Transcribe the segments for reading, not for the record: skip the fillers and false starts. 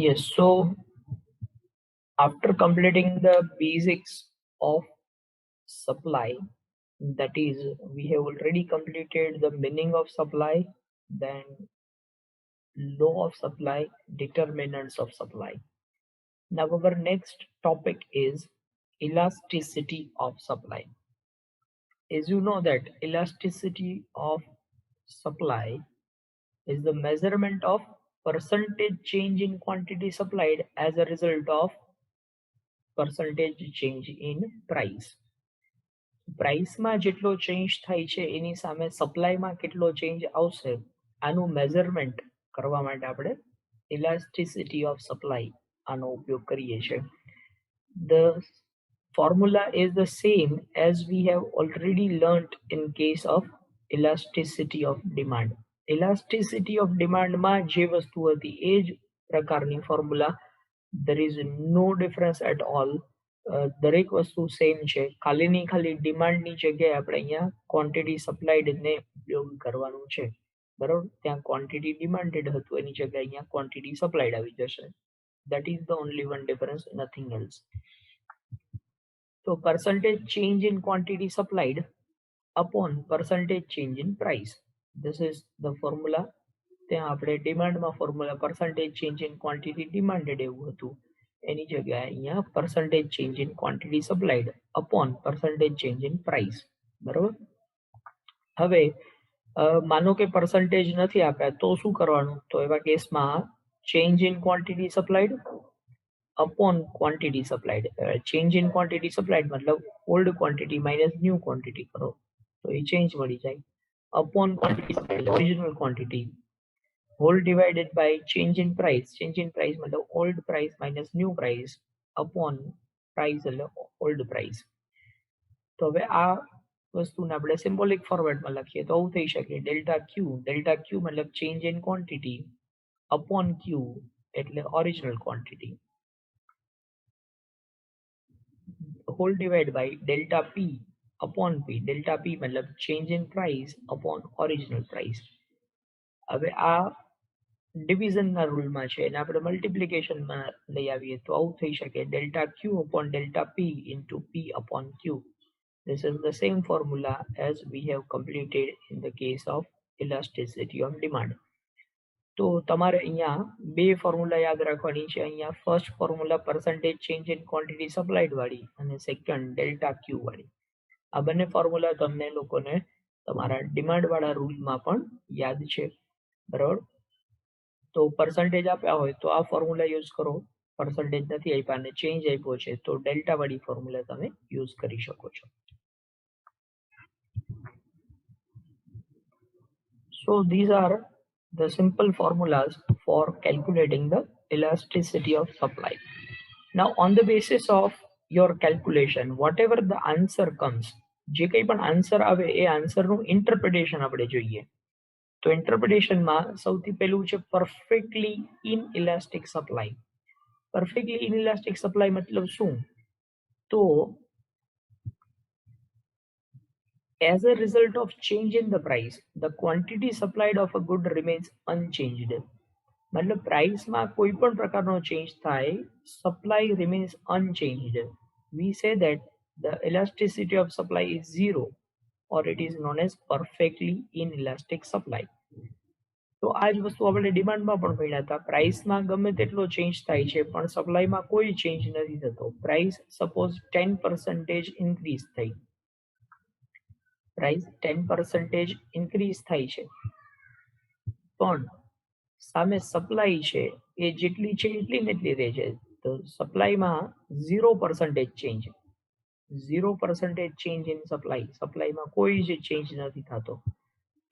Yes, so after completing the basics of supply, that is, we have already completed the meaning of supply, then law of supply, determinants of supply. Now, our next topic is elasticity of supply. As you know that elasticity of supply is the measurement of percentage change in quantity supplied as a result of percentage change in price. પ્રાઇસમાં જેટલો change થાય છે એની સામે સપ્લાયમાં કેટલો change આવશે આનું measurement કરવા માટે આપણે ઇલાસ્ટિસિટી ઓફ સપ્લાય આનો ઉપયોગ કરીએ છીએ. The formula is the same as we have already learnt in case of elasticity of demand. Elasticity of demand માં જે વસ્તુ હતી એ જ પ્રકારની formula, there is no difference at all. દરેક વસ્તુ સેમ છે, ખાલી ની ખાલી ડિમાન્ડની જગ્યાએ આપણે અહીંયા ક્વોન્ટિટી સપ્લાઈડ ને ઉપયોગ કરવાનું છે. બરોબર, ત્યાં ક્વોન્ટિટી ડિમાન્ડેડ હતું એની જગ્યાએ અહીંયા ક્વોન્ટિટી સપ્લાઈડ આવી જશે. That is the only one difference, nothing else. So percentage change in quantity supplied upon percentage change in price. This is the formula. ત્યાં આપણે ડિમાન્ડમાં formula percentage change in quantity demanded એવું હતું, એની જગ્યાએ અહીંયા percentage change in quantity supplied upon percentage change in price. બરોબર, હવે માનો કે percentage નથી આપ્યા તો શું કરવાનું? તો એવા કેસમાં change in quantity supplied upon quantity supplied. change in quantity supplied मतलब old quantity minus new quantity करो तो ये change મળી જાય. upon quantity supplied original quantity whole divided by change in price. change in price मतलब old price minus new price upon price એટલે old price. તો હવે આ વસ્તુને આપણે સિમ્બોલિક ફોર્મેટમાં લખીએ તો આવું થઈ શકે, ડેલ્ટા ક્યુ મતલબ change in quantity upon Q એટલે original quantity, whole divided by delta P upon P. delta P मतलब change in price upon original price. હવે આ ડિવિઝનના રૂલમાં છે અને આપણે મલ્ટિપ્લિકેશનમાં લઈ આવીએ તો આવું થઈ શકે, delta Q upon delta P into P upon Q. This is the same formula as we have completed in the case of elasticity of demand. તો તમારે અહીંયા બે ફોર્મ્યુલા યાદ રાખવાની છે. અહીંયા first formula percentage change in quantity supplied વાળી અને સેકન્ડ ડેલ્ટા ક્યુ વાળી. આ બંને ફોર્મ્યુલા તમને લોકોને તમારા ડિમાન્ડ વાળા રૂલમાં પણ યાદ છે. બરાબર, તો percentage આપ્યા હોય તો આ ફોર્મ્યુલા યુઝ કરો, percentage નથી આપ્યા અને ચેન્જ આપ્યો છે તો ડેલ્ટા વાળી ફોર્મ્યુલા તમે યુઝ કરી શકો છો. So these are the simple formulas for calculating the elasticity of supply. Now on the basis of your calculation, whatever the answer comes, જે કંઈ પણ આન્સર આવે એ આન્સરનું ઇન્ટરપ્રિટેશન આપણે જોઈએ. તો ઇન્ટરપ્રિટેશનમાં સૌથી પહેલું છે perfectly inelastic supply. Perfectly inelastic supply મતલબ શું? તો as a result of change in the price, the quantity supplied of a good remains unchanged. मतलब प्राइसમાં કોઈ પણ પ્રકારનો ચેન્જ થાય, supply remains unchanged. We say that the elasticity of supply is zero, or it is known as perfectly inelastic supply. તો આ જ વસ્તુ આપણે ડિમાન્ડમાં પણ ભણ્યા હતા. પ્રાઇસમાં ગમે તેટલો ચેન્જ થાય છે પણ સપ્લાયમાં કોઈ ચેન્જ નથી થતો. પ્રાઇસ સપોઝ 10% ઇન્ક્રીઝ થઈ, પ્રાઇસ 10% ઇન્ક્રીઝ થાય છે પણ સામે સપ્લાય છે એ જેટલી છે એટલી ને એટલી રહે છે. તો સપ્લાયમાં 0% ચેન્જ, 0% ચેન્જ ઇન સપ્લાય, સપ્લાયમાં કોઈ જ ચેન્જ નથી થતો.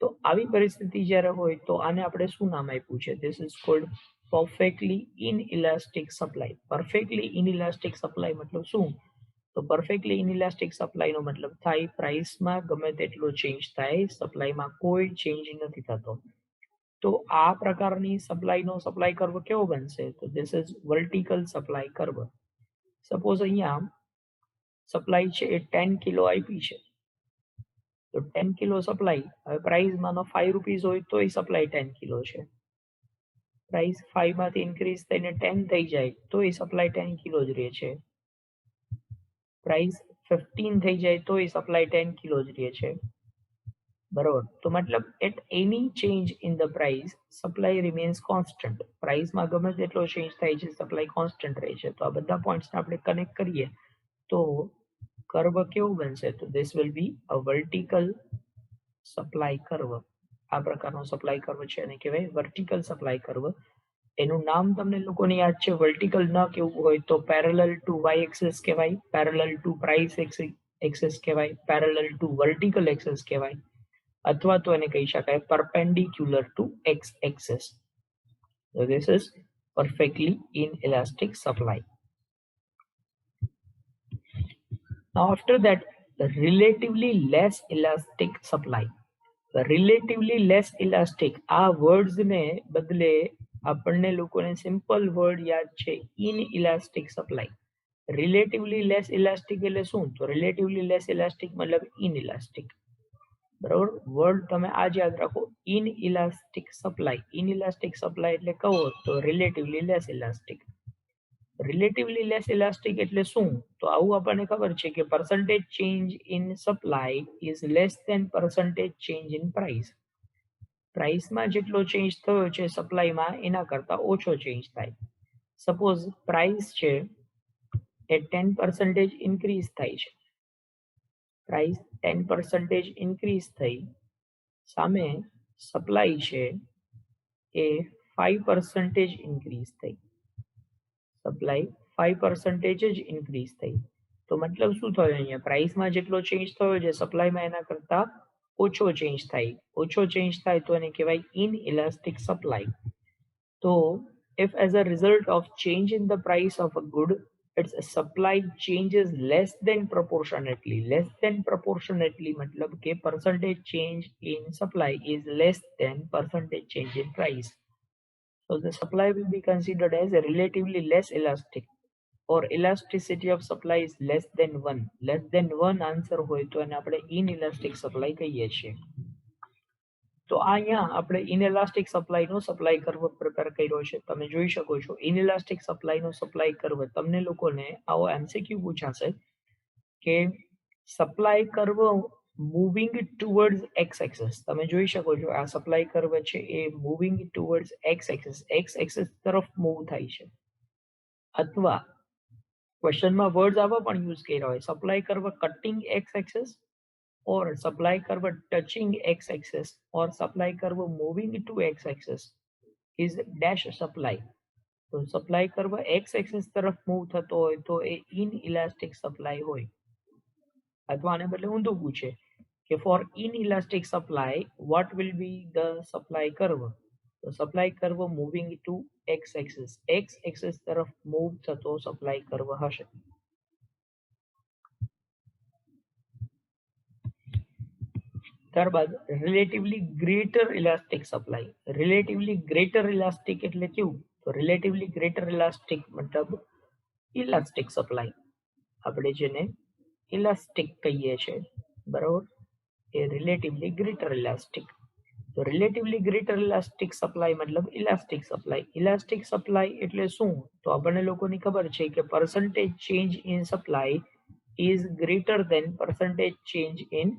તો આવી પરિસ્થિતિ જ્યારે હોય તો આને આપણે શું નામ આપ્યું છે? This is called perfectly inelastic supply. Perfectly inelastic supply મતલબ શું? તો પરફેક્ટલી ઇનઇલાસ્ટિક સપ્લાયનો મતલબ થાય પ્રાઇસમાં ગમે તેટલો ચેન્જ થાય, સપ્લાયમાં કોઈ ચેન્જ નથી થતો. તો આ પ્રકારની સપ્લાયનો સપ્લાય કર્વ કેવો બનશે? તો this is vertical supply curve. Suppose અહીંયા સપ્લાય છે એ 10 કિલો આપી છે, તો 10 કિલો સપ્લાય, હવે પ્રાઇસ માનો 5 રૂપીસ હોય તો એ સપ્લાય 10 કિલો છે. પ્રાઇસ 5 માંથી ઇન્ક્રીઝ થઈને 10 થઈ જાય તો એ સપ્લાય 10 કિલો જ રહે છે. પ્રાઇસ 15 થઈ જાય તો એ સપ્લાય 10 કિલો જ રહે છે. બરોબર, તો મતલબ at any change in the price supply remains constant. પ્રાઇસમાં ગમે તેટલો ચેન્જ થાય છે, સપ્લાય કોન્સ્ટન્ટ રહે છે. તો આ બધા પોઈન્ટ્સને આપણે કનેક્ટ કરીએ તો કર્વ કેવું બનશે? તો this will be a vertical supply curve. આ પ્રકારનો સપ્લાય કર્વ છે અને કહેવાય વર્ટિકલ સપ્લાય કર્વ. એનું નામ તમને લોકોને યાદ છે. વર્ટિકલ ન કેવું હોય તો પેરેલલ ટુ વાય એક્સિસ કહેવાય, પેરેલલ ટુ પ્રાઇસ એક્સિસ કહેવાય, પેરેલલ ટુ વર્ટિકલ એક્સિસ કહેવાય, અથવા તો એને કહી શકાય perpendicular to x axis. So this is perfectly inelastic supply. Now after that, the relatively less elastic supply. The relatively less elastic, આ words ને બદલે આપણને લોકોને સિમ્પલ વર્ડ યાદ છે inelastic supply. Relatively less elastic એટલે શું? તો રિલેટિવલી લેસ ઇલાસ્ટિક મતલબ inelastic. બરાબર, વર્ડ તમે આજ યાદ રાખો, inelastic સપ્લાય. inelastic સપ્લાય એટલે કહો તો relatively less elastic. Relatively less elastic એટલે શું? તો આવું આપણને ખબર છે કે percentage change in supply is less than percentage change in price. પ્રાઇસમાં જેટલો ચેન્જ થયો છે સપ્લાયમાં એના કરતા ઓછો ચેન્જ થાય. સપોઝ પ્રાઇસ છે એ 10% ઇન્ક્રીઝ થાય છે. પ્રાઇસ 10% ઇન્ક્રીઝ થઈ, સામે સપ્લાય છે એ 5% ઇન્ક્રીઝ થઈ. સપ્લાય 5% જ ઇન્ક્રીઝ થઈ. તો મતલબ શું થયું? અહીંયા પ્રાઇસમાં જેટલો ચેન્જ થયો છે સપ્લાયમાં એના કરતા ઓછો ચેન્જ થાય. ઓછો ચેન્જ થાય તો એને કહેવાય inelastic supply. તો if as a result of change in the price of a good, its supply changes less than proportionately. Less than proportionately મતલબ કે percentage change in supply is less than percentage change in price. So the supply will be considered as a relatively less elastic, or elasticity of supply is less than 1. Less than 1 answer હોય તો એને આપણે inelastic supply કહીએ છીએ. તો અહીંયા આપણે ઇનએલાસ્ટિક સપ્લાયનો supply curve prepare કર્યો છે. તમે જોઈ શકો છો ઇનએલાસ્ટિક સપ્લાયનો સપ્લાય કર્વ. તમને લોકોને આવો એમસીક્યુ પૂછાશે કે supply curve moving towards x axis. તમે જોઈ શકો છો આ સપ્લાય કર્વ છે એ મૂવિંગ ટુવર્ડ્સ એક્સ એક્સિસ તરફ મૂવ થાય છે. અથવા ક્વેશ્ચનમાં વર્ડ્સ આવા પણ યુઝ કર્યા હોય, supply curve cutting x axis, or supply curve touching x-axis, or supply curve moving to x-axis is dash supply. તો supply curve x-axis તરફ મૂવ થતો હોય તો એ inelastic supply હોય. અથવા આને બદલે ઊંધું પૂછે કે for inelastic supply what will be the supply curve? તો supply curve moving to x-axis. x-axis તરફ મૂવ થતો supply curve હશે. ત્યારબાદ relatively greater elastic supply. Relatively greater elastic એટલે કેવું? તો રિલેટિવલી ગ્રેટર ઇલાસ્ટિક મતલબ ઇલાસ્ટિક સપ્લાય. આપણે જેને ઇલાસ્ટિક કહીએ છીએ, બરાબર, એ રિલેટિવલી ગ્રેટર ઇલાસ્ટિક. તો રિલેટિવલી ગ્રેટર ઇલાસ્ટિક સપ્લાય મતલબ ઇલાસ્ટિક સપ્લાય. ઇલાસ્ટિક સપ્લાય એટલે શું? તો આપણને લોકોની ખબર છે કે percentage change in supply is greater than percentage change in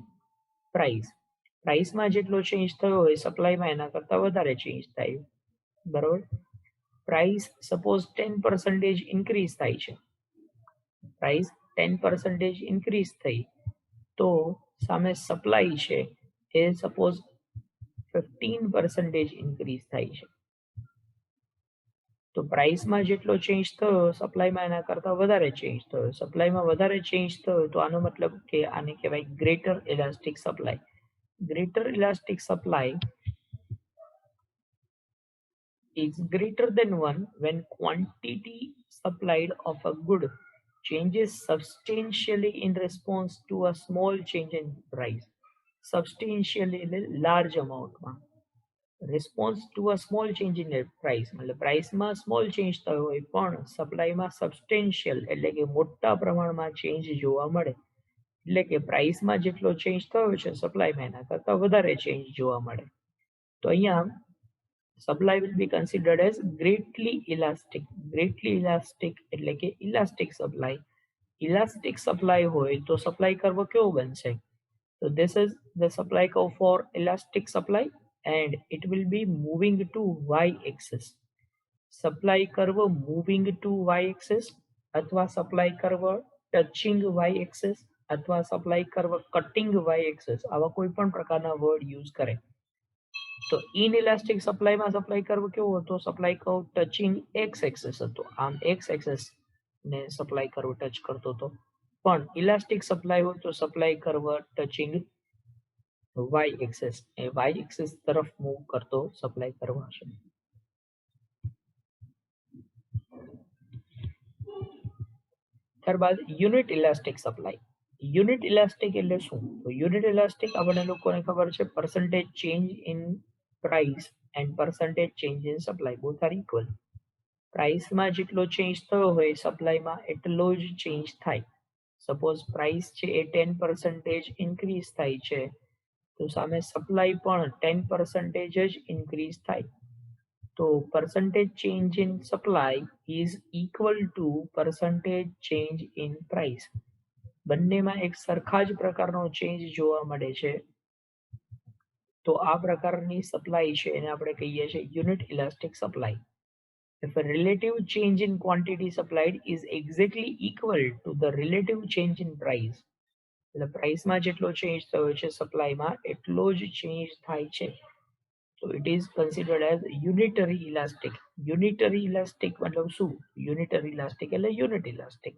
price. પ્રાઇસમાં જેટલો ચેન્જ થયો હોય સપ્લાયમાં એના કરતા વધારે ચેન્જ થાય. બરાબર, પ્રાઇસ સપોઝ 10% ઇન્ક્રીઝ થાય છે. પ્રાઇસ 10% ઇન્ક્રીઝ થઈ તો સામે સપ્લાય છે એ સપોઝ 15% ઇન્ક્રીઝ થાય છે. તો પ્રાઇસમાં જેટલો ચેન્જ થયો સપ્લાયમાં એના કરતા વધારે ચેન્જ થયો. સપ્લાયમાં વધારે ચેન્જ થયો તો આનો મતલબ કે આને કહેવાય greater elastic supply. Greater elastic supply is greater than 1 when quantity supplied of a good changes substantially in response to a small change in price. Substantially large amount માં. Response to a small change in price मतलब પ્રાઇસમાં small change થયો હોય પણ સપ્લાયમાં substantial એટલે કે મોટા પ્રમાણમાં change જોવા મળે. એટલે કે પ્રાઇસમાં જેટલો ચેન્જ થયો છે સપ્લાયમાં એના કરતા વધારે ચેન્જ જોવા મળે. તો અહીંયા supply will be considered as greatly elastic. Greatly elastic એટલે કે elastic supply. Elastic supply હોય તો supply curve કેવો બનશે? So this is the supply curve for elastic supply and it will be moving to y-axis. Supply curve moving to y-axis અથવા supply curve touching y-axis અથવા supply curve cutting y-axis આવા કોઈ પણ પ્રકારના word use કરે. તો ઇનઇલાસ્ટિક સપ્લાયમાં supply curve કેવો હતો? Supply curve touching x axis હતો. આમ એક્સ એક્સિસ ને સપ્લાય કર્વ ટચ કરતો હતો. પણ ઇલાસ્ટિક સપ્લાય હોય તો supply curve touching y axis એ વાય એક્સિસ તરફ મૂવ કરતો સપ્લાય કર્વ હશે. ત્યારબાદ unit elastic supply. Unit elastic એટલે શું? તો યુનિટ ઇલાસ્ટિક આપણને લોકોને ખબર છે percentage change in price and percentage change in supply both are equal. પ્રાઇસમાં જેટલો ચેન્જ થયો હોય સપ્લાયમાં એટલો જ ચેન્જ થાય. સપોઝ પ્રાઇસ છે એ 10% ઇન્ક્રીઝ થાય છે તો સામે સપ્લાય પણ 10% જ ઇન્ક્રીઝ થાય. તો percentage change in supply is equal to percentage change in price. બંનેમાં એક સરખા જ પ્રકારનો ચેન્જ જોવા મળે છે. તો આ પ્રકારની સપ્લાય છે એને આપણે કહીએ છીએ unit elastic supply. If a relative change in quantity supplied is exactly equal to the relative change in price, એટલે પ્રાઇસમાં જેટલો ચેન્જ થયો છે સપ્લાયમાં એટલો જ ચેન્જ થાય છે. So it is considered as unitary elastic. Unitary elastic मतलब શું? Unitary elastic એટલે unit elastic.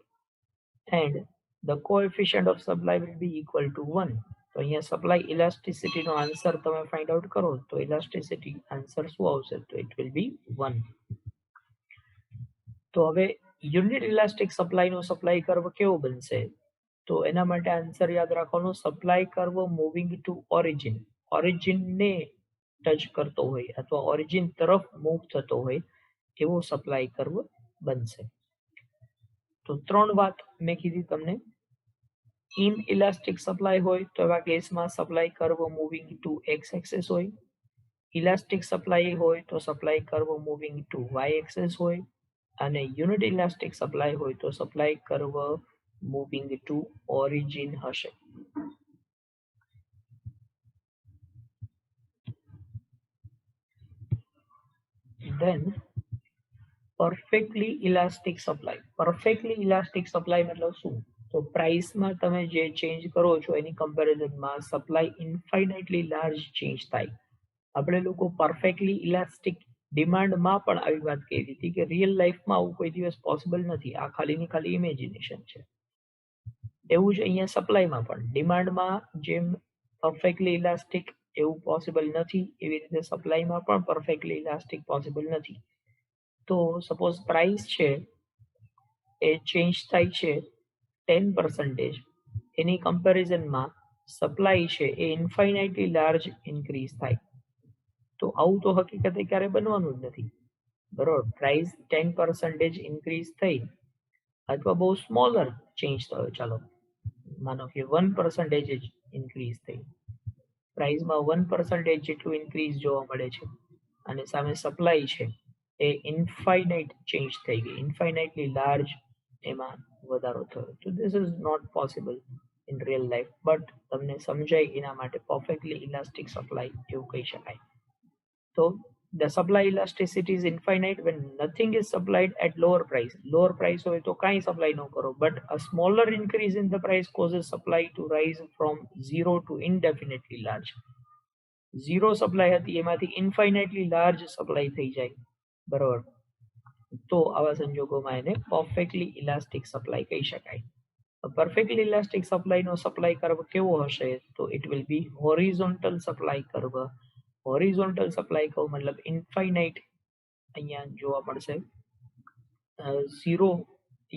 And the coefficient of supply will be equal to 1. તો અહીંયા supply elasticity નો આન્સર તમે ફાઇન્ડ આઉટ કરો તો elasticity આન્સર શું આવશે? તો it will be 1. તો હવે યુનિટ ઇલાસ્ટિક સપ્લાયનો સપ્લાય કર્વ કેવો બનશે? તો એના માટે આન્સર યાદ રાખવાનો supply curve moving to origin. ઓરિજિનને ટચ કરતો હોય અથવા ઓરિજિન તરફ મૂવ થતો હોય એવો સપ્લાય કર્વ બનશે. તો ત્રણ વાત મેં કીધી તમને. ઇન ઇલાસ્ટિક સપ્લાય હોય તો એવા કેસમાં supply curve moving to x axis હોય. ઇલાસ્ટિક સપ્લાય હોય તો supply curve moving to Y axis હોય. અને યુનિટ ઇલાસ્ટિક સપ્લાય હોય તો supply curve moving to origin હશે. Then perfectly elastic supply. Perfectly elastic supply मतलब શું? તો પ્રાઇસમાં તમે જે ચેન્જ કરો છો એની કમ્પેરિઝનમાં સપ્લાય ઇન્ફાઇનાઇટલી લાર્જ ચેન્જ થાય. આપણે લોકો પરફેક્ટલી ઇલાસ્ટિક ડિમાન્ડમાં પણ આવી વાત કહી હતી કે રિયલ લાઈફમાં આવું કોઈ દિવસ પોસિબલ નથી. આ ખાલીની ખાલી ઇમેજિનેશન છે. એવું જ અહીંયા સપ્લાયમાં પણ ડિમાન્ડમાં જેમ પરફેક્ટલી ઇલાસ્ટિક એવું પોસિબલ નથી એવી રીતે સપ્લાયમાં પણ પરફેક્ટલી ઇલાસ્ટિક પોસિબલ નથી. તો સપોઝ પ્રાઇસ છે એ ચેન્જ થાય છે 10%, એની કમ્પેરિઝનમાં સપ્લાય છે એ ઇન્ફાઇનાઇટલી લાર્જ ઇન્ક્રીઝ થાય. તો આવું તો હકીકતે ક્યારે બનવાનું જ નથી. બરોબર, પ્રાઇસ 10% ઇન્ક્રીઝ થઈ અથવા બહુ સ્મોલર ચેન્જ થયો, ચાલો માનો કે 1% જ ઇન્ક્રીઝ થઈ, પ્રાઇસમાં 1% જેટલું ઇન્ક્રીઝ જોવા મળે છે અને સામે સપ્લાય છે એ ઇન્ફાઇનાઇટ ચેન્જ થઈ ગઈ, ઇન્ફાઇનાઇટલી લાર્જ એમાં વધારો થયો. તો this is not possible in real life, but તમને સમજાય એના માટે પરફેક્ટલી ઇલાસ્ટિક સપ્લાય એવું કહી શકાય. So the supply elasticity is infinite when nothing is supplied at lower price. Lower price હોય તો કાંઈ supply ન કરો, but a smaller increase in the price causes supply to rise from zero to indefinitely large. Zero supply હતી એમાંથી infinitely large supply થઈ જાય, બરોબર. તો આવા સંજોગોમાં એને perfectly elastic supply કહી શકાય. Perfectly elastic supply નો supply curve કેવો હશે? તો it will be horizontal supply curve. Horizontal supply curve મતલબ ઇન્ફાઇનાઇટ અહીંયા જોવા મળશે. 0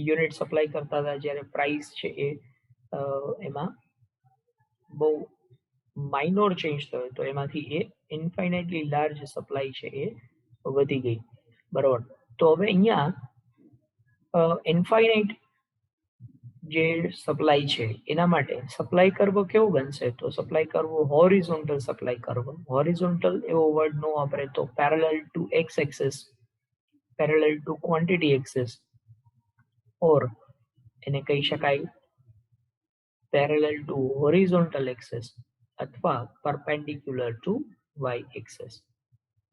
યુનિટ સપ્લાય કરતા હતા જ્યારે પ્રાઇસ છે એ એમાં બહુ માઇનોર ચેન્જ થયો તો એમાંથી એ ઇન્ફાઇનાઇટલી લાર્જ સપ્લાય છે એ વધી ગઈ, બરોબર. તો હવે અહીંયા ઇન્ફાઇનાઇટ જે સપ્લાય છે એના માટે સપ્લાય કર્વ કેવો બનશે? તો supply curve horizontal supply curve. Horizontal એવો વર્ડ નો વાપરે તો parallel to x axis, parallel to quantity axis, or એને કહી શકાય પેરેલલ ટુ હોરિઝોન્ટલ એક્સિસ અથવા પરપેન્ડિક્યુલર ટુ વાય એક્સિસ.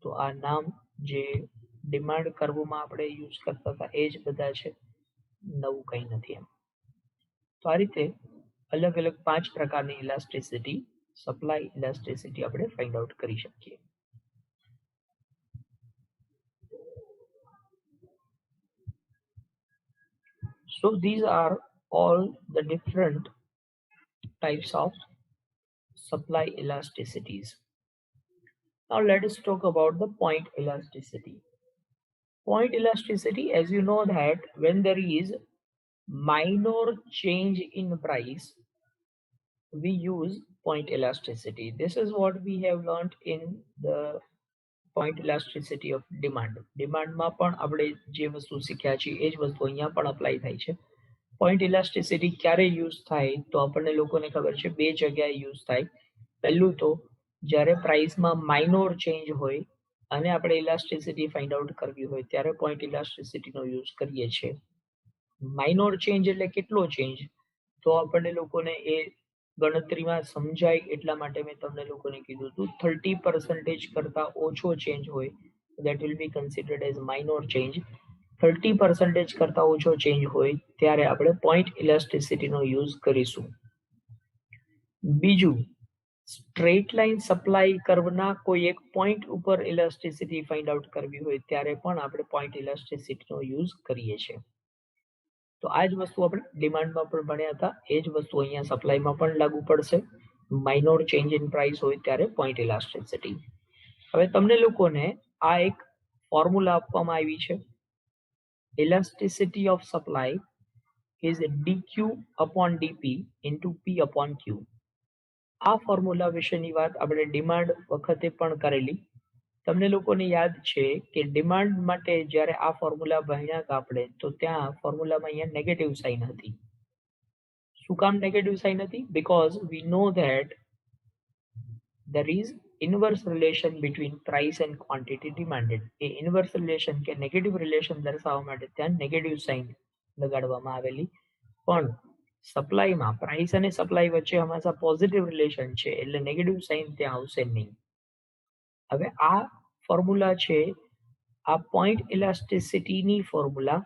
તો આ નામ જે ડિમાન્ડ કર્વમાં આપણે યુઝ કરતા હતા એ જ બધા છે, નવું કંઈ નથી એમ. તો આ રીતે અલગ અલગ 5 પ્રકારની ઇલાસ્ટિસિટી, સપ્લાય ઇલાસ્ટિસિટી આપણે ફાઇન્ડ આઉટ કરી શકીએ. So these are all the different types of supply elasticities. Now let us talk about the point elasticity. Point elasticity, as you know that when there is minor change in price, we use point elasticity. This is what we have learned in the point elasticity of demand. Demand માં પણ આપણે જે વસ્તુ શીખ્યા છે એ જ વસ્તુ અહીંયા પણ અપ્લાય થાય છે. પોઈન્ટ ઇલાસ્ટિસિટી ક્યારે યુઝ થાય તો આપણને લોકોને ખબર છે બે જગ્યાએ યુઝ થાય. પહેલું તો જ્યારે પ્રાઇસમાં માઇનોર ચેન્જ હોય અને આપણે ઇલાસ્ટિસિટી ફાઇન્ડ આઉટ કરવી હોય ત્યારે પોઈન્ટ ઇલાસ્ટિસિટીનો યુઝ કરીએ છીએ. માઇનોર ચેન્જ એટલે કેટલો ચેન્જ? તો આપણને લોકોને એ ગણતરીમાં સમજાય એટલા માટે મેં તમને લોકોને કીધું હતું 30% કરતા ઓછો ચેન્જ હોય that will be considered as minor change. 30% કરતા ઓછો ચેન્જ હોય ત્યારે આપણે પોઈન્ટ ઇલાસ્ટિસિટીનો યુઝ કરીશું. બીજું, સ્ટ્રેટ લાઇન સપ્લાય કર્વના કોઈ એક પોઈન્ટ ઉપર ઇલાસ્ટિસિટી ફાઇન્ડ આઉટ કરવી હોય ત્યારે પણ આપણે પોઈન્ટ ઇલાસ્ટિસિટીનો યુઝ કરીએ છીએ. તો આ જ વસ્તુ આપણે ડિમાન્ડમાં પણ ભણ્યા હતા, એ જ વસ્તુ અહીંયા સપ્લાયમાં પણ લાગુ પડશે. માઇનોર ચેન્જ ઇન પ્રાઇસ હોય ત્યારે પોઈન્ટ ઇલાસ્ટિસિટી. હવે તમને લોકોને આ એક ફોર્મ્યુલા આપવામાં આવી છે. Elasticity of supply is dq upon dp into p upon q. આ ફોર્મ્યુલા વિશેની વાત આપણે ડિમાન્ડ વખતે પણ કરેલી. તમને લોકોને યાદ છે કે ડિમાન્ડ માટે જ્યારે આ ફોર્મ્યુલા ભણ્યા હતા આપણે તો ત્યાં ફોર્મ્યુલામાં અહીંયા નેગેટિવ સાઇન હતી. શું કામ નેગેટિવ સાઇન હતી? Because we know that there is inverse relation between price and quantity demanded. A inverse relation કે નેગેટિવ રિલેશન દર્શાવવા માટે ત્યાં નેગેટિવ સાઇન લગાડવામાં આવેલી. પણ સપ્લાયમાં પ્રાઇસ અને સપ્લાય વચ્ચે હંમેશા પોઝિટિવ રિલેશન છે એટલે નેગેટિવ સાઇન ત્યાં આવશે નહીં. હવે આ ફોર્મ્યુલા છે આ પોઈન્ટ ઇલાસ્ટિસિટીની ફોર્મ્યુલા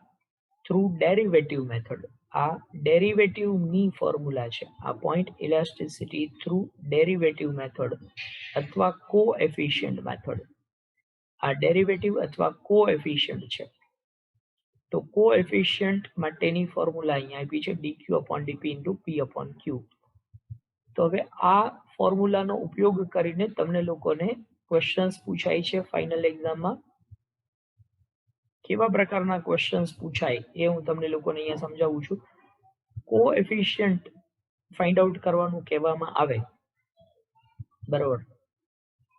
થ્રુ ડેરિવેટિવ મેથડ. આ ડેરિવેટિવની ફોર્મ્યુલા છે. આ point elasticity through derivative method અથવા કોએફિશિયન્ટ મેથડ. આ ડેરિવેટિવ અથવા કોએફિશિયન્ટ છે. તો કોએફિશિયન્ટ માટેની ફોર્મ્યુલા અહીંયા આપી છે dq upon dp into p upon q. તો હવે આ ફોર્મ્યુલાનો ઉપયોગ કરીને તમને લોકોને ક્વેશ્ચન્સ પૂછાય છે ફાઇનલ એક્ઝામમાં. કેવા પ્રકારના ક્વેશ્ચન્સ પૂછાય એ હું તમને લોકોને અહીંયા સમજાવું છું. કોએફિશિયન્ટ ફાઇન્ડ આઉટ કરવાનું કહેવામાં આવે, બરાબર,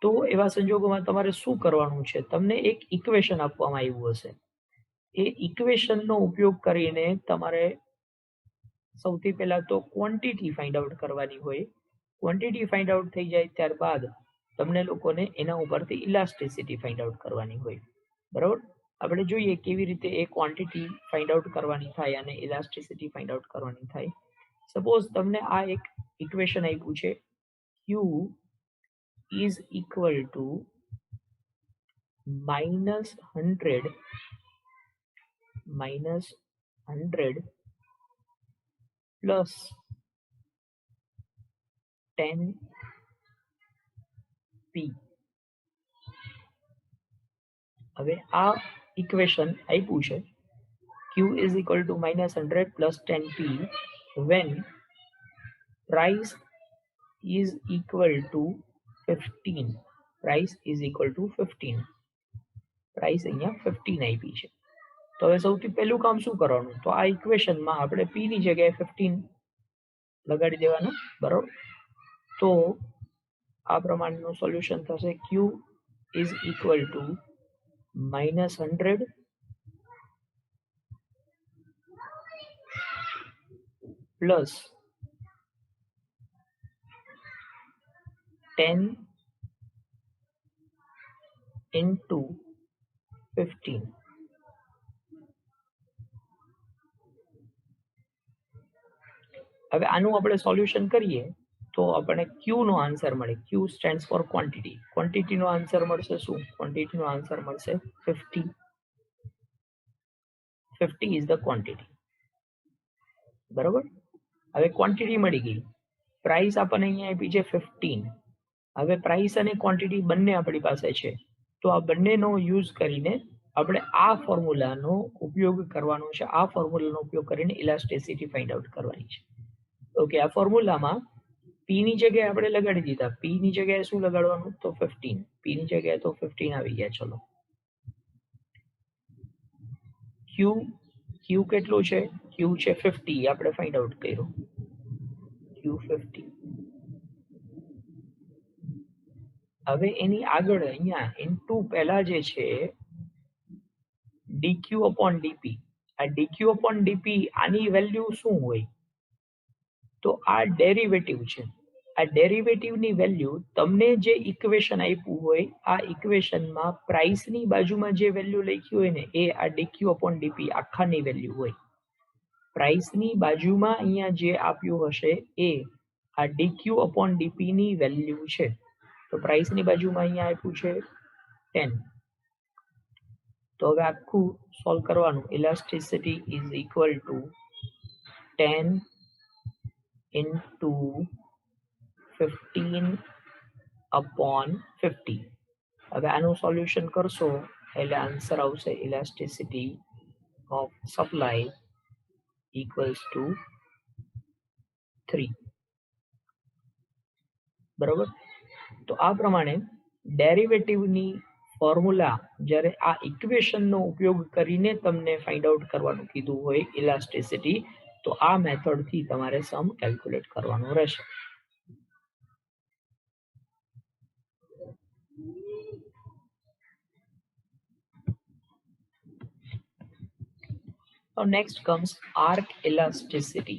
તો એવા સંજોગોમાં તમારે શું કરવાનું છે? તમને એક ઇક્વેશન આપવામાં આવ્યું હશે. એ ઇક્વેશનનો ઉપયોગ કરીને તમારે સૌથી પહેલા તો ક્વોન્ટિટી ફાઇન્ડ આઉટ કરવાની હોય. ક્વોન્ટિટી ફાઇન્ડ આઉટ થઈ જાય ત્યારબાદ તમને લોકોને એના ઉપરથી ઇલાસ્ટિસિટી ફાઇન્ડ આઉટ કરવાની હોય, બરાબર. આપણે જોઈએ કેવી રીતે એ ક્વોન્ટિટી ફાઇન્ડ આઉટ કરવાની થાય અને ઇલાસ્ટિસિટી ફાઇન્ડ આઉટ કરવાની થાય. સપોઝ તમને આ એક ઇક્વેશન આપ્યું છે Q is equal to -100 plus 10p. હવે આ ઇક્વેશન આપ્યું છે Q is equal to -100 plus 10p when price is equal to 15. Price is equal to 15. Price અહીંયા 15 આપી છે. તો હવે સૌથી પહેલું કામ શું કરવાનું? તો આ ઇક્વેશનમાં આપણે p ની જગ્યાએ 15 લગાડી દેવાના, બરાબર. તો આ પ્રમાણેનું સોલ્યુશન થશે. Q is equal to -100 plus 10 into 15. હવે આનું આપણે સોલ્યુશન કરીએ તો આપણે Q નો આન્સર મળે. Q stands for quantity. ક્વોન્ટિટીનો આન્સર મળશે શું? ક્વોન્ટિટીનો આન્સર મળશે 50. 50 ઇઝ ધ ક્વોન્ટિટી. બરોબર. હવે ક્વોન્ટિટી મળી ગઈ. પ્રાઇસ આપણને અહીંયા આપી છે 15. હવે પ્રાઇસ અને ક્વોન્ટિટી બંને આપણી પાસે છે, તો આ બંનેનો યુઝ કરીને આપણે આ ફોર્મ્યુલાનો ઉપયોગ કરવાનો છે. આ ફોર્મ્યુલાનો ઉપયોગ કરીને ઇલાસ્ટિસિટી ફાઇન્ડ આઉટ કરવાની છે. ઓકે, આ ફોર્મ્યુલામાં P ની જગ્યાએ આપણે લગાડી દીધા. P ની જગ્યાએ શું લગાડવાનું? તો 15. P ની જગ્યાએ તો 15 આવી ગયા. ચલો, Q કેટલું છે? Q છે 50. આપણે ફાઇન્ડ આઉટ કર્યું. Q 50. હવે એની આગળ અહીંયા ઇન્ટુ પહેલા જે છે dq upon dp. આ dq upon dp આની વેલ્યુ શું હોય? તો આ ડેરિવેટિવ છે. આ ડેરિવેટિવની વેલ્યુ તમને જે ઇક્વેશન આપ્યું હોય, આ ઇક્વેશનમાં પ્રાઇસની બાજુમાં જે વેલ્યુ લખી હોય ને, એ આ dq upon dp આખાની વેલ્યુ હોય. પ્રાઇસની બાજુમાં અહીંયા જે આપ્યું હશે એ આ dq upon dp ની વેલ્યુ છે. તો પ્રાઇસની બાજુમાં અહીંયા આપ્યું છે 10. તો હવે આખું સોલ્વ કરવાનું. Elasticity is equal two 10 into 15 upon 50. હવે આનું સોલ્યુશન કરશો એટલે આન્સર આવશે elasticity of supply equals to 3. બરોબર. તો આ પ્રમાણે ડેરિવેટિવની ફોર્મ્યુલા જ્યારે આ ઇક્વેશનનો ઉપયોગ કરીને તમને ફાઇન્ડ આઉટ કરવાનું કીધું હોય ઇલાસ્ટિસિટી, તો આ મેથડથી તમારે સમ કેલ્ક્યુલેટ કરવાનું રહેશે. Now next comes arc elasticity.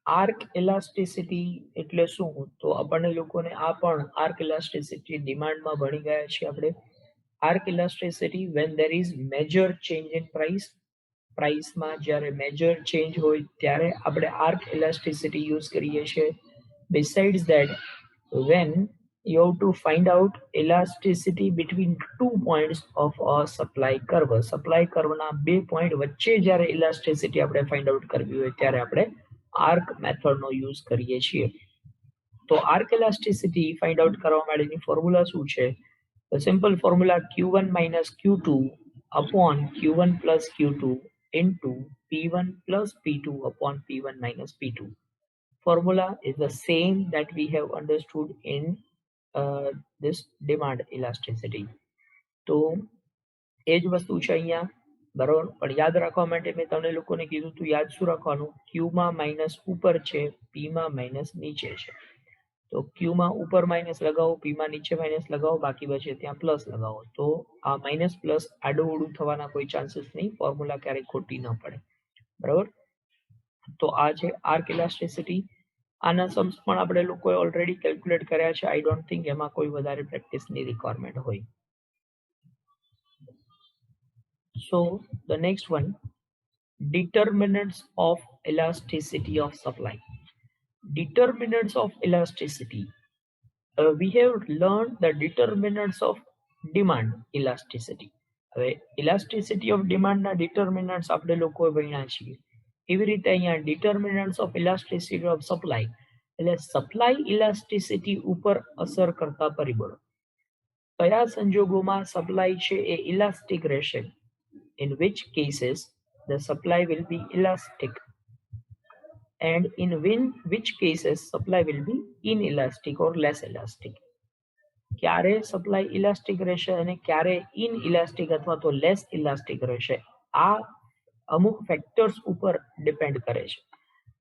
Arc elasticity એટલે શું? તો આપણને લોકોને આ પણ આર્ક ઇલાસ્ટિસિટી ડિમાન્ડમાં ભણી ગયા છીએ આપણે. Arc elasticity when there is major change in price. પ્રાઇસમાં જ્યારે મેજર ચેન્જ હોય ત્યારે આપણે આર્ક ઇલાસ્ટિસિટી યુઝ કરીએ છીએ. Besides that when you have to find out elasticity between 2 points of a supply curve. સપ્લાય કર્વના 2 પોઈન્ટ વચ્ચે જ્યારે ઇલાસ્ટિસિટી આપણે ફાઇન્ડ આઉટ કરવી હોય ત્યારે આપણે આર્ક મેથડનો યુઝ કરીએ છીએ. તો આર્ક ઇલાસ્ટિસિટી ફાઇન્ડ આઉટ કરવા માટેની ફોર્મ્યુલા શું છે? તો simple formula Q1 minus Q2 upon Q1 plus Q2 into P1 plus P2 upon P1 minus P2. Formula is the same that we have understood in this demand elasticity. તો એ જ વસ્તુ છે અહીંયા. બરોબર. પણ યાદ રાખવા માટે મેં તમને લોકોને કીધું તું યાદ શું રાખવાનું? Q માં માઇનસ ઉપર છે, P માં માઇનસ નીચે છે. તો Q માં ઉપર માઇનસ લગાવો, P માં નીચે માઇનસ લગાવો, બાકી બચે ત્યાં પ્લસ લગાવો. તો આ માઇનસ પ્લસ આડું થવાના કોઈ ચાન્સીસ નહીં. ફોર્મ્યુલા ક્યારેય ખોટી ન પડે. બરાબર. તો આ છે આર્ક ઇલાસ્ટિસિટી. આના સમ્સ પણ આપણે લોકોએ ઓલરેડી કેલ્ક્યુલેટ કર્યા છે. આઈ ડોન્ટ થિંક એમાં કોઈ વધારે પ્રેક્ટિસની રિક્વાયરમેન્ટ હોય. So the next one, determinants of elasticity of supply. Determinants of elasticity. We have learned the determinants of demand elasticity. હવે elasticity of demand ના determinants આપણે લોકો ભણ્યા છીએ. એવી રીતે અહીંયા determinants of elasticity of supply એટલે supply elasticity ઉપર અસર કરતા પરિબળો. કયા સંજોગોમાં સપ્લાય છે એ ઇલાસ્ટિક રહેશે? In which cases the supply will be elastic, and in which cases supply will be inelastic or less elastic. ક્યારે સપ્લાય ઇલાસ્ટિક રહેશે અને ક્યારે ઇનઇલાસ્ટિક અથવા તો લેસ ઇલાસ્ટિક રહેશે, આ અમુક ફેક્ટર્સ ઉપર ડિપેન્ડ કરે છે.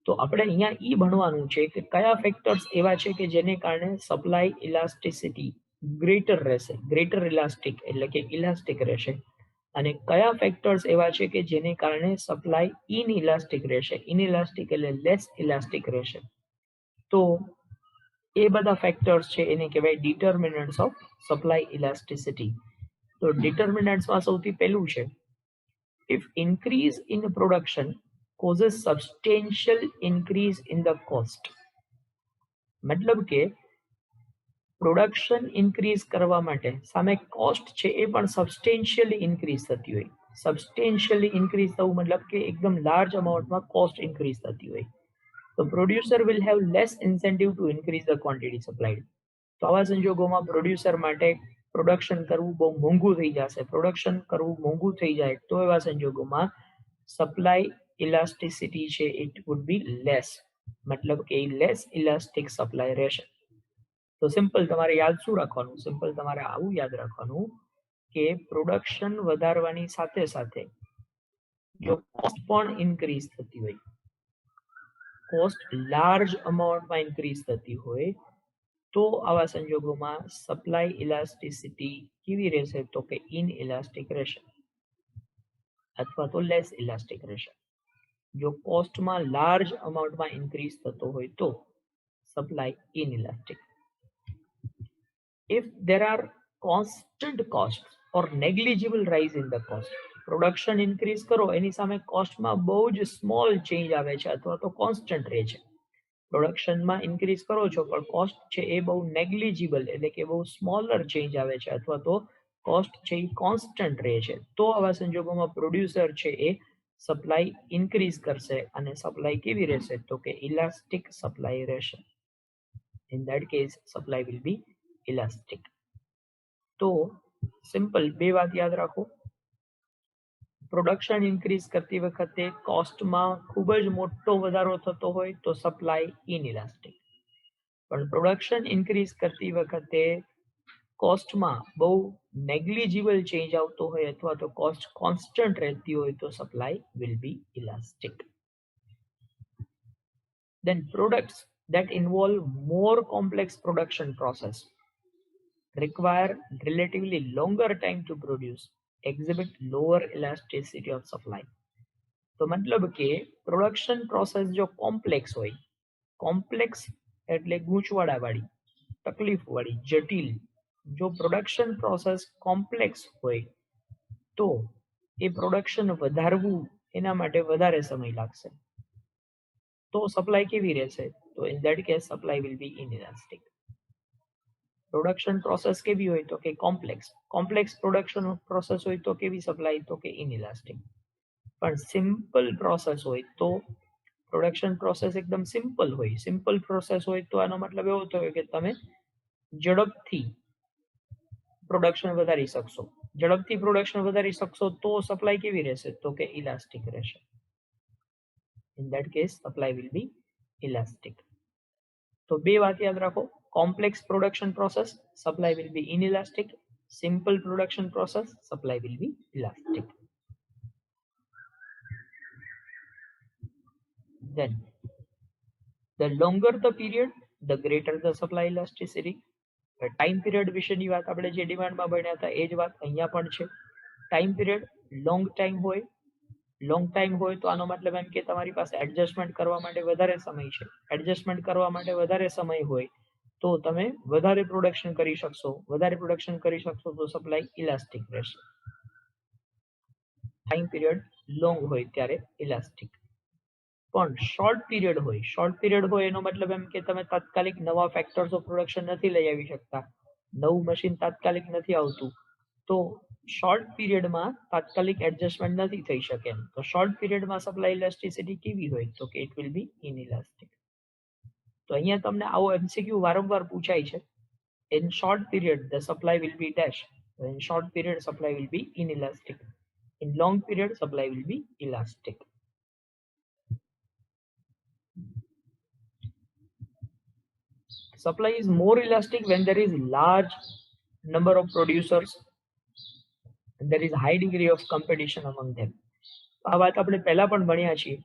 તો આપણે અહીંયા ઈ ભણવાનું છે કે કયા ફેક્ટર્સ એવા છે કે જેને કારણે સપ્લાય ઇલાસ્ટિસિટી ગ્રેટર રહેશે, ગ્રેટર ઇલાસ્ટિક એટલે કે ઇલાસ્ટિક રહેશે, અને કયા ફેક્ટર્સ એવા છે કે જેને કારણે સપ્લાય ઇનઇલાસ્ટિક રહેશે. ઇનઇલાસ્ટિક એટલે લેસ ઇલાસ્ટિક રહેશે. તો એ બધા ફેક્ટર્સ છે એને કહેવાય ડિટર્મિનન્ટ્સ ઓફ સપ્લાય ઇલાસ્ટિસિટી. તો ડિટર્મિનન્ટ્સમાં સૌથી પહેલું છે if increase in production causes substantial increase in the cost. મતલબ કે પ્રોડક્શન ઇન્ક્રીઝ કરવા માટે સામે કોસ્ટ છે એ પણ સબસ્ટેન્શિયલી ઇન્ક્રીઝ થતી હોય. સબસ્ટેન્શિયલી ઇન્ક્રીઝ થવું મતલબ કે એકદમ લાર્જ અમાઉન્ટમાં કોસ્ટ ઇન્ક્રીઝ થતી હોય. તો producer will have less incentive to increase the quantity supplied. તો આવા સંજોગોમાં પ્રોડ્યુસર માટે પ્રોડક્શન કરવું બહુ મોંઘું થઈ જશે. પ્રોડક્શન કરવું મોંઘું થઈ જાય તો એવા સંજોગોમાં સપ્લાય ઇલાસ્ટિસિટી છે ઇટ વુડ બી લેસ. મતલબ કે લેસ ઇલાસ્ટિક સપ્લાય રહેશે. તો સિમ્પલ તમારે યાદ શું રાખવાનું? સિમ્પલ તમારે આવું યાદ રાખવાનું કે પ્રોડક્શન વધારવાની સાથે સાથે જો કોસ્ટ પણ ઇન્ક્રીઝ થતી હોય, કોસ્ટ લાર્જ અમાઉન્ટમાં ઇન્ક્રીઝ થતી હોય તો આવા સંજોગોમાં સપ્લાય ઇલાસ્ટિસિટી કેવી રહેશે? તો કે ઇનઇલાસ્ટિક રહેશે અથવા તો લેસ ઇલાસ્ટિક રહેશે. જો કોસ્ટમાં લાર્જ અમાઉન્ટમાં ઇન્ક્રીઝ થતો હોય તો supply ઇનઇલાસ્ટિક. If there are constant costs or negligible rise in the cost, production increase કરો એની સામે કોસ્ટમાં બહુ જ સ્મોલ ચેન્જ આવે છે અથવા તો કોન્સ્ટન્ટ રહે છે. પ્રોડક્શનમાં ઇન્ક્રીઝ કરો છો પણ કોસ્ટ છે એ બહુ નેગ્લિજિબલ એટલે કે બહુ સ્મોલર ચેન્જ આવે છે અથવા તો કોસ્ટ છે એ કોન્સ્ટન્ટ રહે છે તો આવા સંજોગોમાં પ્રોડ્યુસર છે એ સપ્લાય ઇન્ક્રીઝ કરશે અને સપ્લાય કેવી રહેશે? તો કે ઇલાસ્ટિક સપ્લાય રહેશે. In that case supply will be elastic. તો સિમ્પલ બે વાત યાદ રાખો. પ્રોડક્શન ઇન્ક્રીઝ કરતી વખતે કોસ્ટમાં ખૂબ જ મોટો વધારો થતો હોય તો સપ્લાય ઇનઇલાસ્ટિક. પણ પ્રોડક્શન ઇન્ક્રીઝ કરતી વખતે કોસ્ટમાં બહુ નેગ્લિજિબલ ચેન્જ આવતો હોય અથવા તો કોસ્ટ કોન્સ્ટન્ટ રહેતી હોય તો supply will be elastic. Then products that involve more complex production process require relatively longer time to produce exhibit lower elasticity of supply. તો મતલબ કે પ્રોડક્શન પ્રોસેસ જો કોમ્પ્લેક્સ હોય, કોમ્પ્લેક્સ એટલે ગૂંચવાડા વાળી, તકલીફ વાળી, જટિલ. જો પ્રોડક્શન પ્રોસેસ કોમ્પ્લેક્સ હોય તો એ પ્રોડક્શન વધારવું એના માટે વધારે સમય લાગશે. તો સપ્લાય કેવી રહેશે? તો in that case supply will be inelastic. Production process કેવી હોય? તો કે કોમ્પ્લેક્સ. કોમ્પ્લેક્સ પ્રોડક્શન પ્રોસેસ હોય તો કેવી સપ્લાય? તો કે ઇનઇલાસ્ટિક. પણ સિમ્પલ પ્રોસેસ હોય તો પ્રોડક્શન પ્રોસેસ એકદમ સિમ્પલ હોય. સિમ્પલ પ્રોસેસ હોય તો આનો મતલબ એવો થયો કે તમે ઝડપથી પ્રોડક્શન વધારી શકશો. ઝડપથી પ્રોડક્શન વધારી શકશો તો સપ્લાય કેવી રહેશે? તો કે ઇલાસ્ટિક રહેશે. In that case supply will be elastic. તો બે વાત યાદ રાખો. Complex production process supply will be inelastic. Simple production process supply will be elastic. Then the longer the period the greater the supply elasticity. Time period વિશેની વાત આપણે જે ડિમાન્ડમાં ભણ્યા હતા એ જ વાત અહીંયા પણ છે. ટાઈમ પિરિયડ લોંગ ટાઈમ હોય, લોંગ ટાઈમ હોય તો આનો મતલબ એમ કે તમારી પાસે એડજસ્ટમેન્ટ કરવા માટે વધારે સમય છે. એડજસ્ટમેન્ટ કરવા માટે વધારે સમય હોય તો તમે વધારે પ્રોડક્શન કરી શકશો. વધારે પ્રોડક્શન કરી શકશો તો સપ્લાય ઇલાસ્ટિક રહેશે. ટાઈમ પિરિયડ લોંગ હોય ત્યારે ઇલાસ્ટિક. પણ શોર્ટ પિરિયડ હોય, શોર્ટ પિરિયડ હોય એનો મતલબ એમ કે તમે તાત્કાલિક નવા ફેક્ટર્સ ઓફ પ્રોડક્શન નથી લઈ આવી શકતા, નવું મશીન તાત્કાલિક નથી આવતું તો શોર્ટ પિરિયડમાં તાત્કાલિક એડજસ્ટમેન્ટ નથી થઈ શકે એમ. તો શોર્ટ પિરિયડમાં સપ્લાય ઇલાસ્ટિસિટી કેવી હોય? તો કે ઇટ વિલ બી ઇનઇલાસ્ટિક. તો અહીંયા તમને આવો એમસીક્યુ વારંવાર પૂછાય છે. In short period the supply will be dash. In short period supply will be inelastic. In long period supply will be elastic. Supply is more elastic when there is large number of producers and there is high degree of competition among them. આ વાત આપણે પહેલા પણ ભણ્યા છીએ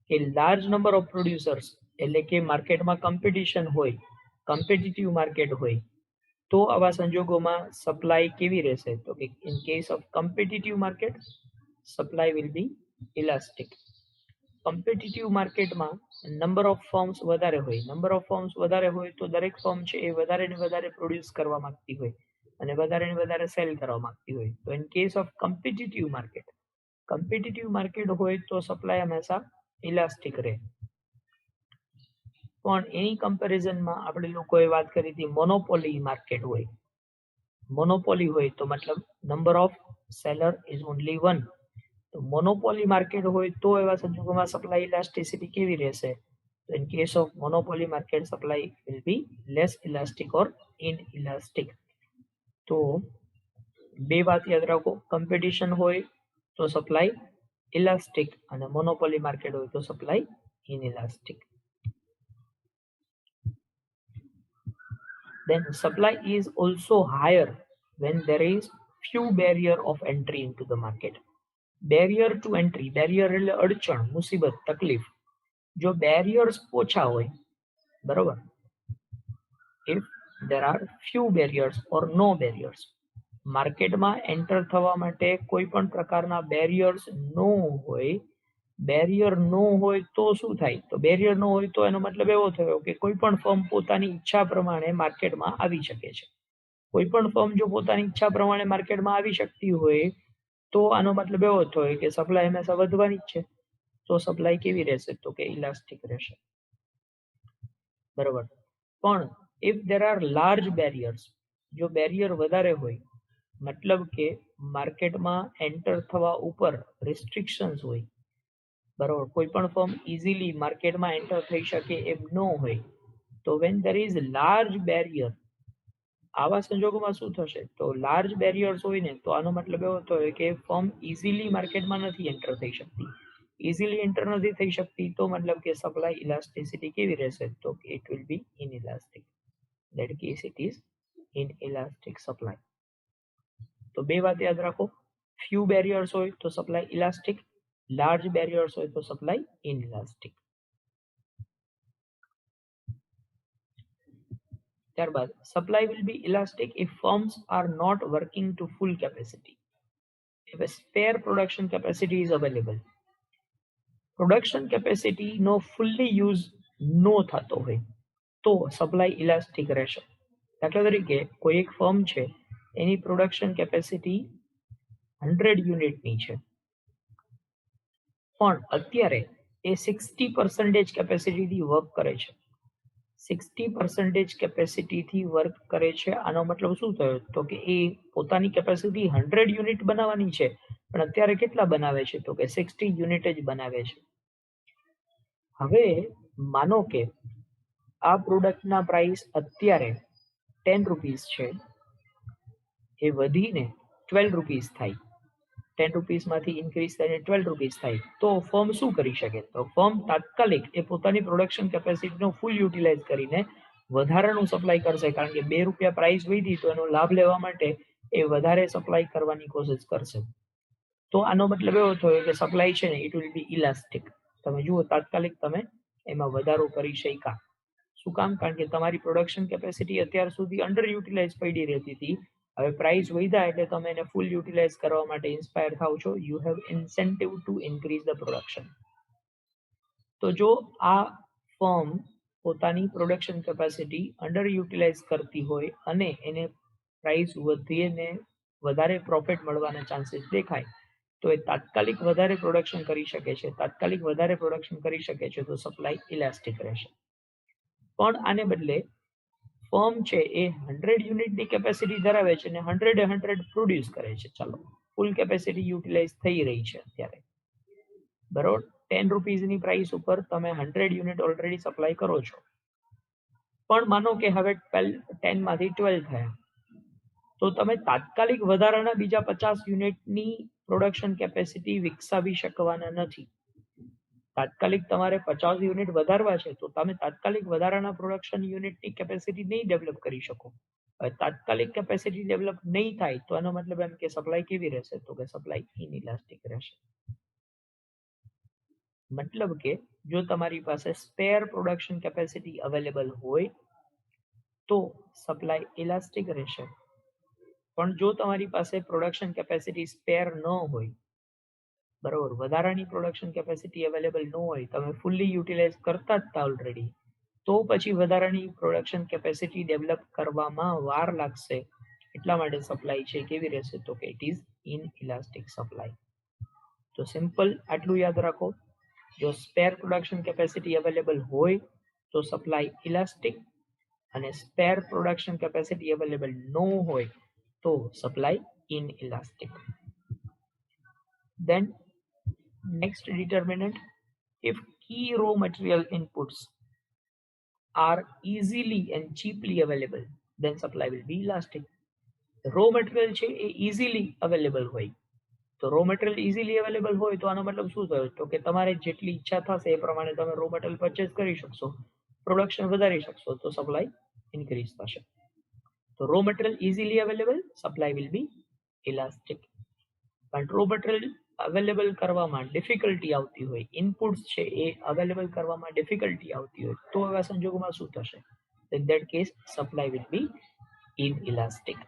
કે large number of producers એટલે કે માર્કેટમાં કોમ્પિટિશન હોય, કોમ્પિટિટિવ માર્કેટ હોય તો આવા સંજોગોમાં સપ્લાય કેવી રહેશે? તો કે in case of competitive market supply will be elastic. Competitive માર્કેટમાં નંબર ઓફ ફર્મ્સ વધારે હોય. નંબર ઓફ ફર્મ્સ વધારે હોય તો દરેક ફર્મ છે એ વધારે ને વધારે પ્રોડ્યુસ કરવા માંગતી હોય અને વધારે ને વધારે સેલ કરવા માંગતી હોય. તો in case of competitive market હોય તો સપ્લાય હંમેશા ઇલાસ્ટિક રહે. પણ એની કમ્પેરિઝનમાં આપણે લોકોએ વાત કરી હતી મોનોપોલી માર્કેટ હોય. મોનોપોલી હોય તો મતલબ number of seller is only one. તો મોનોપોલી માર્કેટ હોય તો એવા સંજોગોમાં સપ્લાય ઇલાસ્ટિસિટી કેવી રહેશે? તો in case of monopoly market supply will be less elastic or inelastic. તો બે વાત યાદ રાખો, કોમ્પિટિશન હોય તો સપ્લાય ઇલાસ્ટિક અને મોનોપોલી માર્કેટ હોય તો supply inelastic. Then supply is also higher when there is few barrier of entry into the market. Barrier to entry, barrier એટલે અડચણ, મુસીબત, તકલીફ. જો barriers ઓછા હોય, બરોબર, if there are few barriers or no barriers, માર્કેટમાં એન્ટર થવા માટે કોઈ પણ પ્રકારના બેરિયર્સ નો હોય. બેરિયર નો હોય તો શું થાય? તો બેરિયર નો હોય તો એનો મતલબ એવો થયો કે કોઈ પણ ફર્મ પોતાની ઈચ્છા પ્રમાણે માર્કેટમાં આવી શકે છે. કોઈ પણ ફર્મ જો પોતાની ઈચ્છા પ્રમાણે માર્કેટમાં આવી શકતી હોય તો આનો મતલબ એવો થયો કે સપ્લાય હંમેશા વધવાની જ છે. તો સપ્લાય કેવી રહેશે? તો કે ઇલાસ્ટિક રહેશે, બરોબર. પણ if there are large barriers, જો બેરિયર વધારે હોય, મતલબ કે માર્કેટમાં એન્ટર થવા ઉપર રિસ્ટ્રિક્શન્સ હોય, બરોબર, કોઈ પણ ફર્મ ઇઝીલી માર્કેટમાં એન્ટર થઈ શકે એમ ન હોય, તો when there is large barrier, આવા સંજોગોમાં શું થશે? તો લાર્જ બેરિયર્સ હોય ને તો આનો મતલબ એવો થયો કે ફર્મ ઇઝીલી માર્કેટમાં નથી એન્ટર થઈ શકતી. ઇઝીલી એન્ટર નથી થઈ શકતી તો મતલબ કે સપ્લાય ઇલાસ્ટિસિટી કેવી રહેશે? તો it will be inelastic. that case it is inelastic supply. તો બે વાત યાદ રાખો, few barriers હોય તો સપ્લાય ઇલાસ્ટિક, large barriers હોય તો સપ્લાય inelastic. ત્યારબાદ supply will be elastic if firms are not working to full capacity. If a spare production capacity is available, production capacity નો ફુલ્લી યુઝ નો થતો હોય તો સપ્લાય ઇલાસ્ટિક રહેશે. દાખલા તરીકે કોઈ એક ફર્મ છે એની પ્રોડક્શન કેપેસિટી 100 યુનિટની છે પણ અત્યારે એ 60% કેપેસિટીથી વર્ક કરે છે. 60% કેપેસિટીથી વર્ક કરે છે, આનો મતલબ શું થયો? તો કે એ પોતાની કેપેસિટી 100 યુનિટ બનાવવાની છે પણ અત્યારે કેટલા બનાવે છે? તો કે 60 યુનિટ જ બનાવે છે. હવે માનો કે આ પ્રોડક્ટના પ્રાઇસ અત્યારે 10 રૂપીસ છે, એ વધીને 12 રૂપીસ થાય, 10 રૂપીસમાંથી ઇન્ક્રીઝ થઈને 12 રૂપીસ થાય, તો ફર્મ શું કરી શકે? તો ફર્મ તાત્કાલિક એ પોતાની પ્રોડક્શન કેપેસિટીનો ફૂલ યુટિલાઇઝ કરીને વધારાનું સપ્લાય કરશે, કારણ કે 2 રૂપિયા પ્રાઇસ વધી તો એનો લાભ લેવા માટે એ વધારે સપ્લાય કરવાની કોશિશ કરશે. તો આનો મતલબ એવો થયો કે સપ્લાય છે ને ઇટ વિલ બી ઇલાસ્ટિક. તમે જુઓ તાત્કાલિક તમે એમાં વધારો કરી શક્યા. શું કામ? કારણ કે તમારી પ્રોડક્શન કેપેસિટી અત્યાર સુધી અંડર યુટિલાઇઝ પડી રહેતી હતી, હવે પ્રાઇસ વધ્યા એટલે તમે એને ફૂલ યુટિલાઇઝ કરવા માટે ઇન્સ્પાયર થાવ છો. You have incentive to increase the production. તો જો આ ફર્મ પોતાની પ્રોડક્શન કેપેસિટી અંડર યુટિલાઇઝ કરતી હોય અને એને પ્રાઇસ વધીને વધારે પ્રોફિટ મળવાના ચાન્સીસ દેખાય તો એ તાત્કાલિક વધારે પ્રોડક્શન કરી શકે છે. તાત્કાલિક વધારે પ્રોડક્શન કરી શકે છે તો સપ્લાય ઇલાસ્ટિક રહેશે. પણ આને બદલે ફર્મ છે એ 100 યુનિટની કેપેસિટી ધરાવે છે અને 100 પ્રોડ્યુસ કરે છે. ચાલો ફૂલ કેપેસિટી યુટિલાઇઝ થઈ રહી છે અત્યારે, બરોબર. 10 રૂપીસની પ્રાઇસ ઉપર તમે 100 યુનિટ ઓલરેડી સપ્લાય કરો છો, પણ માનો કે હવે 10 માંથી 12 થયા, તો તમે તાત્કાલિક વધારાના બીજા 50 યુનિટની પ્રોડક્શન કેપેસિટી વિકસાવી શકવાના નથી. તાત્કાલિક તમારે 50 યુનિટ વધારવા છે તો તમે તાત્કાલિક વધારાના પ્રોડક્શન યુનિટની કેપેસિટી નહીં ડેવલપ કરી શકો. તાત્કાલિક કેપેસિટી ડેવલપ નહીં થાય તો એનો મતલબ એમ કે સપ્લાય કેવી રહેશે? તો કે સપ્લાય ઇનઇલાસ્ટિક રહેશે. મતલબ કે જો તમારી પાસે સ્પેર પ્રોડક્શન કેપેસિટી અવેલેબલ હોય તો સપ્લાય ઇલાસ્ટિક રહેશે. પણ જો તમારી પાસે પ્રોડક્શન કેપેસિટી સ્પેર ન હોય, બરોબર, વધારાની પ્રોડક્શન કેપેસિટી અવેલેબલ ન હોય, તમે ફૂલ્લી યુટિલાઇઝ કરતા જ હતા ઓલરેડી, તો પછી વધારાની પ્રોડક્શન કેપેસિટી ડેવલપ કરવામાં વાર લાગશે. એટલા માટે સપ્લાય છે કેવી રહેશે, તો કે ઇટ ઇઝ ઇનઇલાસ્ટિક સપ્લાય. તો સિમ્પલ આટલું યાદ રાખો, જો સ્પેર પ્રોડક્શન કેપેસિટી અવેલેબલ હોય તો સપ્લાય ઇલાસ્ટિક, અને સ્પેર પ્રોડક્શન કેપેસિટી અવેલેબલ ન હોય તો supply inelastic. Then next determinant, if key raw material inputs are easily and cheaply available, then supply will be elastic. Raw material છે એ easily available હોય, તો raw material easily available હોય તો આનો મતલબ શું થયો, તો કે તમારે જેટલી ઈચ્છા થશે એ પ્રમાણે તમે રો મટીરિયલ પરચેસ કરી શકશો, પ્રોડક્શન વધારી શકશો, તો સપ્લાય ઇન્ક્રીઝ થશે. તો raw material easily available, supply will be elastic. પણ રો મટીરિયલ અવેલેબલ કરવામાં ડિફિકલ્ટી આવતી હોય, ઇનપુટ્સ છે એ અવેલેબલ કરવામાં ડિફિકલ્ટી આવતી હોય, તો એવા સંજોગોમાં શું થશે, in that case supply will be inelastic.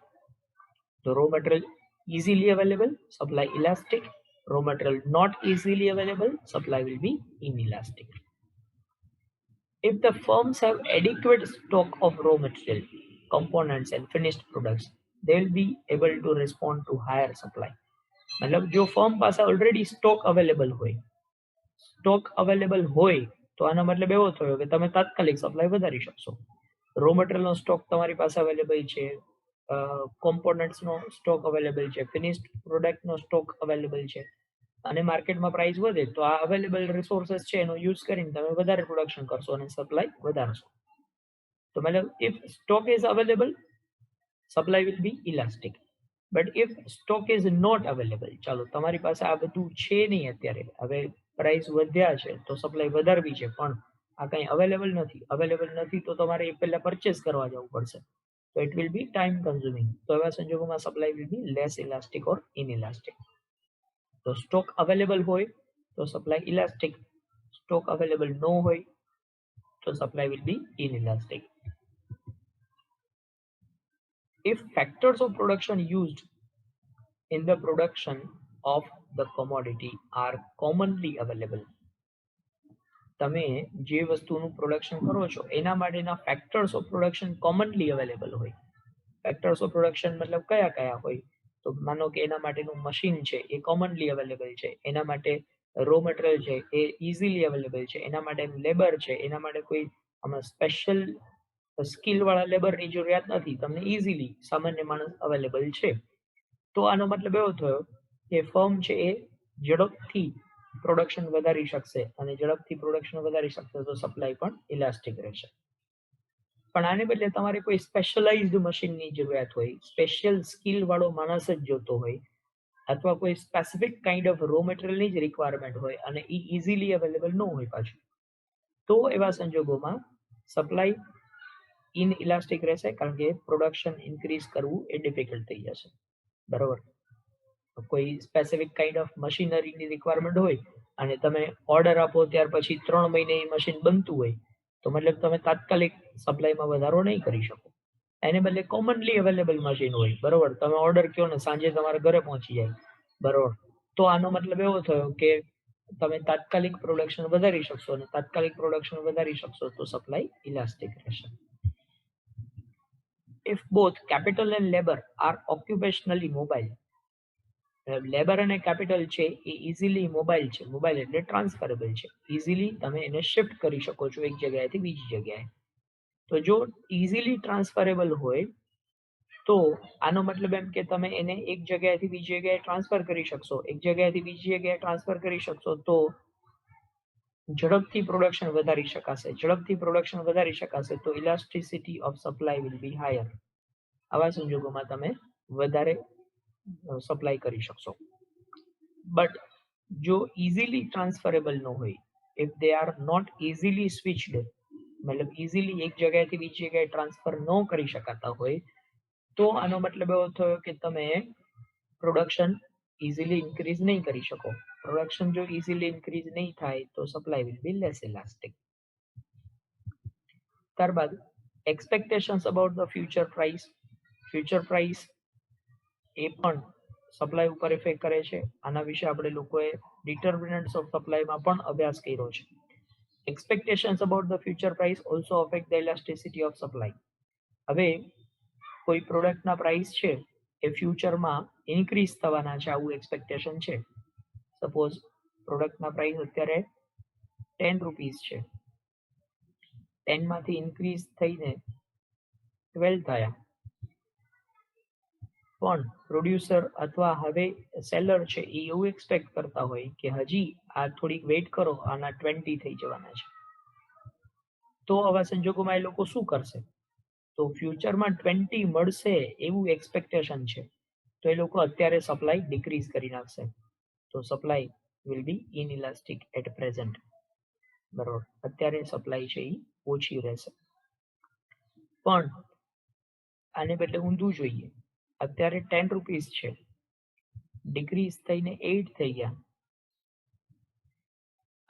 તો raw material easily available, supply elastic. Raw material not easily available, supply will be inelastic. If the firms have adequate stock of raw material, components and finished products, they will be able to respond to higher supply. मतलब जो firm પાસે already stock available હોય, તો આનો મતલબ એવો થયો કે તમે તાત્કાલિક સપ્લાય વધારી શકશો. રો મટીરિયલનો સ્ટોક તમારી પાસે અવેલેબલ છે, કોમ્પોનન્ટ્સનો સ્ટોક અવેલેબલ છે, ફિનિશ્ડ પ્રોડક્ટનો સ્ટોક અવેલેબલ છે, અને માર્કેટમાં પ્રાઇસ વધે તો આ અવેલેબલ રિસોર્સિસ છે એનો યુઝ કરીને તમે વધારે પ્રોડક્શન કરશો અને સપ્લાય વધારશો. તો મતલબ if stock is available, supply will be elastic. But if stock is not available, ચાલો તમારી પાસે આ બધું છે નહીં અત્યારે, હવે પ્રાઇસ વધ્યા છે તો સપ્લાય વધારવી છે, પણ આ કંઈ અવેલેબલ નથી તો તમારે એ પહેલા પરચેસ કરવા જવું પડશે, તો it will be time consuming. તો એવા સંજોગોમાં supply will be less elastic or inelastic. તો સ્ટોક અવેલેબલ હોય તો સપ્લાય ઇલાસ્ટિક, સ્ટોક અવેલેબલ ન હોય તો supply will be inelastic. If factors of production used in the production of the commodity are commonly available, તમે જે વસ્તુનું production કરો છો એના માટેના factors of production commonly available હોય. ફેક્ટર્સ ઓફ પ્રોડક્શન મતલબ કયા કયા હોય, તો માનો કે એના માટેનું મશીન છે એ કોમનલી અવેલેબલ છે, એના માટે રો મટીરિયલ છે એ ઇઝીલી અવેલેબલ છે, એના માટે લેબર છે, એના માટે કોઈ આમાં સ્પેશિયલ સ્કિલ વાળા લેબરની જરૂરિયાત નથી, તમને ઇઝીલી સામાન્ય માણસ અવેલેબલ છે. તો આનો મતલબ એવો થયો કે ફર્મ છે એ ઝડપથી પ્રોડક્શન વધારી શકશે, અને ઝડપથી પ્રોડક્શન વધારી શકશે તો સપ્લાય પણ ઇલાસ્ટિક રહેશે. પણ આને બદલે તમારે કોઈ સ્પેશિયલાઇઝ્ડ મશીનની જરૂરિયાત હોય, સ્પેશિયલ સ્કિલ વાળો માણસ જ જોતો હોય, અથવા કોઈ સ્પેસિફિક કાઇન્ડ ઓફ રો મટીરિયલની જ રિક્વાયરમેન્ટ હોય અને એ ઇઝીલી અવેલેબલ ન હોય પાછું, તો એવા સંજોગોમાં સપ્લાય ઇનઇલાસ્ટિક રહેશે, કારણ કે પ્રોડક્શન ઇન્ક્રીઝ કરવું એ ડિફિકલ્ટ થઈ જશે. બરોબર, કોઈ સ્પેસિફિક કાઇન્ડ ઓફ મશીનરીની રિક્વાયરમેન્ટ હોય અને તમે ઓર્ડર આપો ત્યાર પછી 3 મહિને એ મશીન બનતું હોય, તો મતલબ તમે તાત્કાલિક સપ્લાયમાં વધારો નહીં કરી શકો. એને બદલે કોમનલી અવેલેબલ મશીન હોય, બરોબર, તમે ઓર્ડર કહો ને સાંજે તમારા ઘરે પહોંચી જાય, બરોબર, તો આનો મતલબ એવો થયો કે તમે તાત્કાલિક પ્રોડક્શન વધારી શકશો, અને તાત્કાલિક પ્રોડક્શન વધારી શકશો તો સપ્લાય ઇલાસ્ટિક રહેશે. If both capital and labor are occupationally mobile, labour અને કેપિટલ છે એ ઇઝીલી મોબાઈલ છે, મોબાઈલ એટલે ટ્રાન્સફરેબલ છે, ઇઝીલી તમે એને શિફ્ટ કરી શકો છો એક જગ્યાએથી બીજી જગ્યાએ. તો જો ઇઝીલી ટ્રાન્સફરેબલ હોય તો આનો મતલબ એમ કે તમે એને એક જગ્યાએથી બીજી જગ્યાએ ટ્રાન્સફર કરી શકશો, એક જગ્યાએથી બીજી જગ્યાએ ટ્રાન્સફર કરી શકશો તો ઝડપથી પ્રોડક્શન વધારી શકાશે, તો elasticity of supply will B higher. આવા સંજોગોમાં તમે વધારે સપ્લાય કરી શકશો. બટ જો ઇઝીલી ટ્રાન્સફરેબલ ન હોય, if they are not easily switched, મતલબ ઇઝીલી એક જગ્યાએથી બીજી જગ્યાએ ટ્રાન્સફર ન કરી શકાતા હોય, તો આનો મતલબ એવો થયો કે તમે પ્રોડક્શન ઇઝીલી ઇન્ક્રીઝ નહીં કરી શકો. પ્રોડક્શન જો ઇઝીલી ઇન્ક્રીઝ નહીં થાય તો supply will be less elastic. ત્યારબાદ expectations about the future price એ પણ સપ્લાય ઉપર ઇફેક્ટ કરે છે. આના વિશે આપણે લોકોએ ડિટર્મિનન્ટ્સ ઓફ સપ્લાયમાં પણ અભ્યાસ કર્યો છે. expectations about the future price also affect the elasticity of supply. હવે કોઈ પ્રોડક્ટના પ્રાઇસ છે એ ફ્યુચરમાં ઇન્ક્રીઝ થવાના છે આવું એક્સપેક્ટેશન છે. સપોઝ પ્રોડક્ટના પ્રાઇસ અત્યારે 10 રૂપીસ છે, 10 માંથી ઇન્ક્રીઝ થઈને 12 થયા, પણ પ્રોડ્યુસર અથવા હવે સેલર છે એ એવું એક્સપેક્ટ કરતા હોય કે હજી આ થોડીક વેઇટ કરો, આના 20 થઈ જવાના છે. તો આવા સંજોગોમાં એ લોકો શું કરશે? તો ફ્યુચરમાં 20 મળશે એવું એક્સપેક્ટેશન છે, તો એ લોકો અત્યારે સપ્લાય ડિક્રીઝ કરી નાખશે. તો supply will be inelastic at present. બરોબર, અત્યારે સપ્લાય છે એ ઓછી રહેશે. પણ આને બદલે ઊંધું જોઈએ, અત્યારે 10 રૂપીસ છે, ડિક્રીઝ થઈને 8 થઈ ગયા,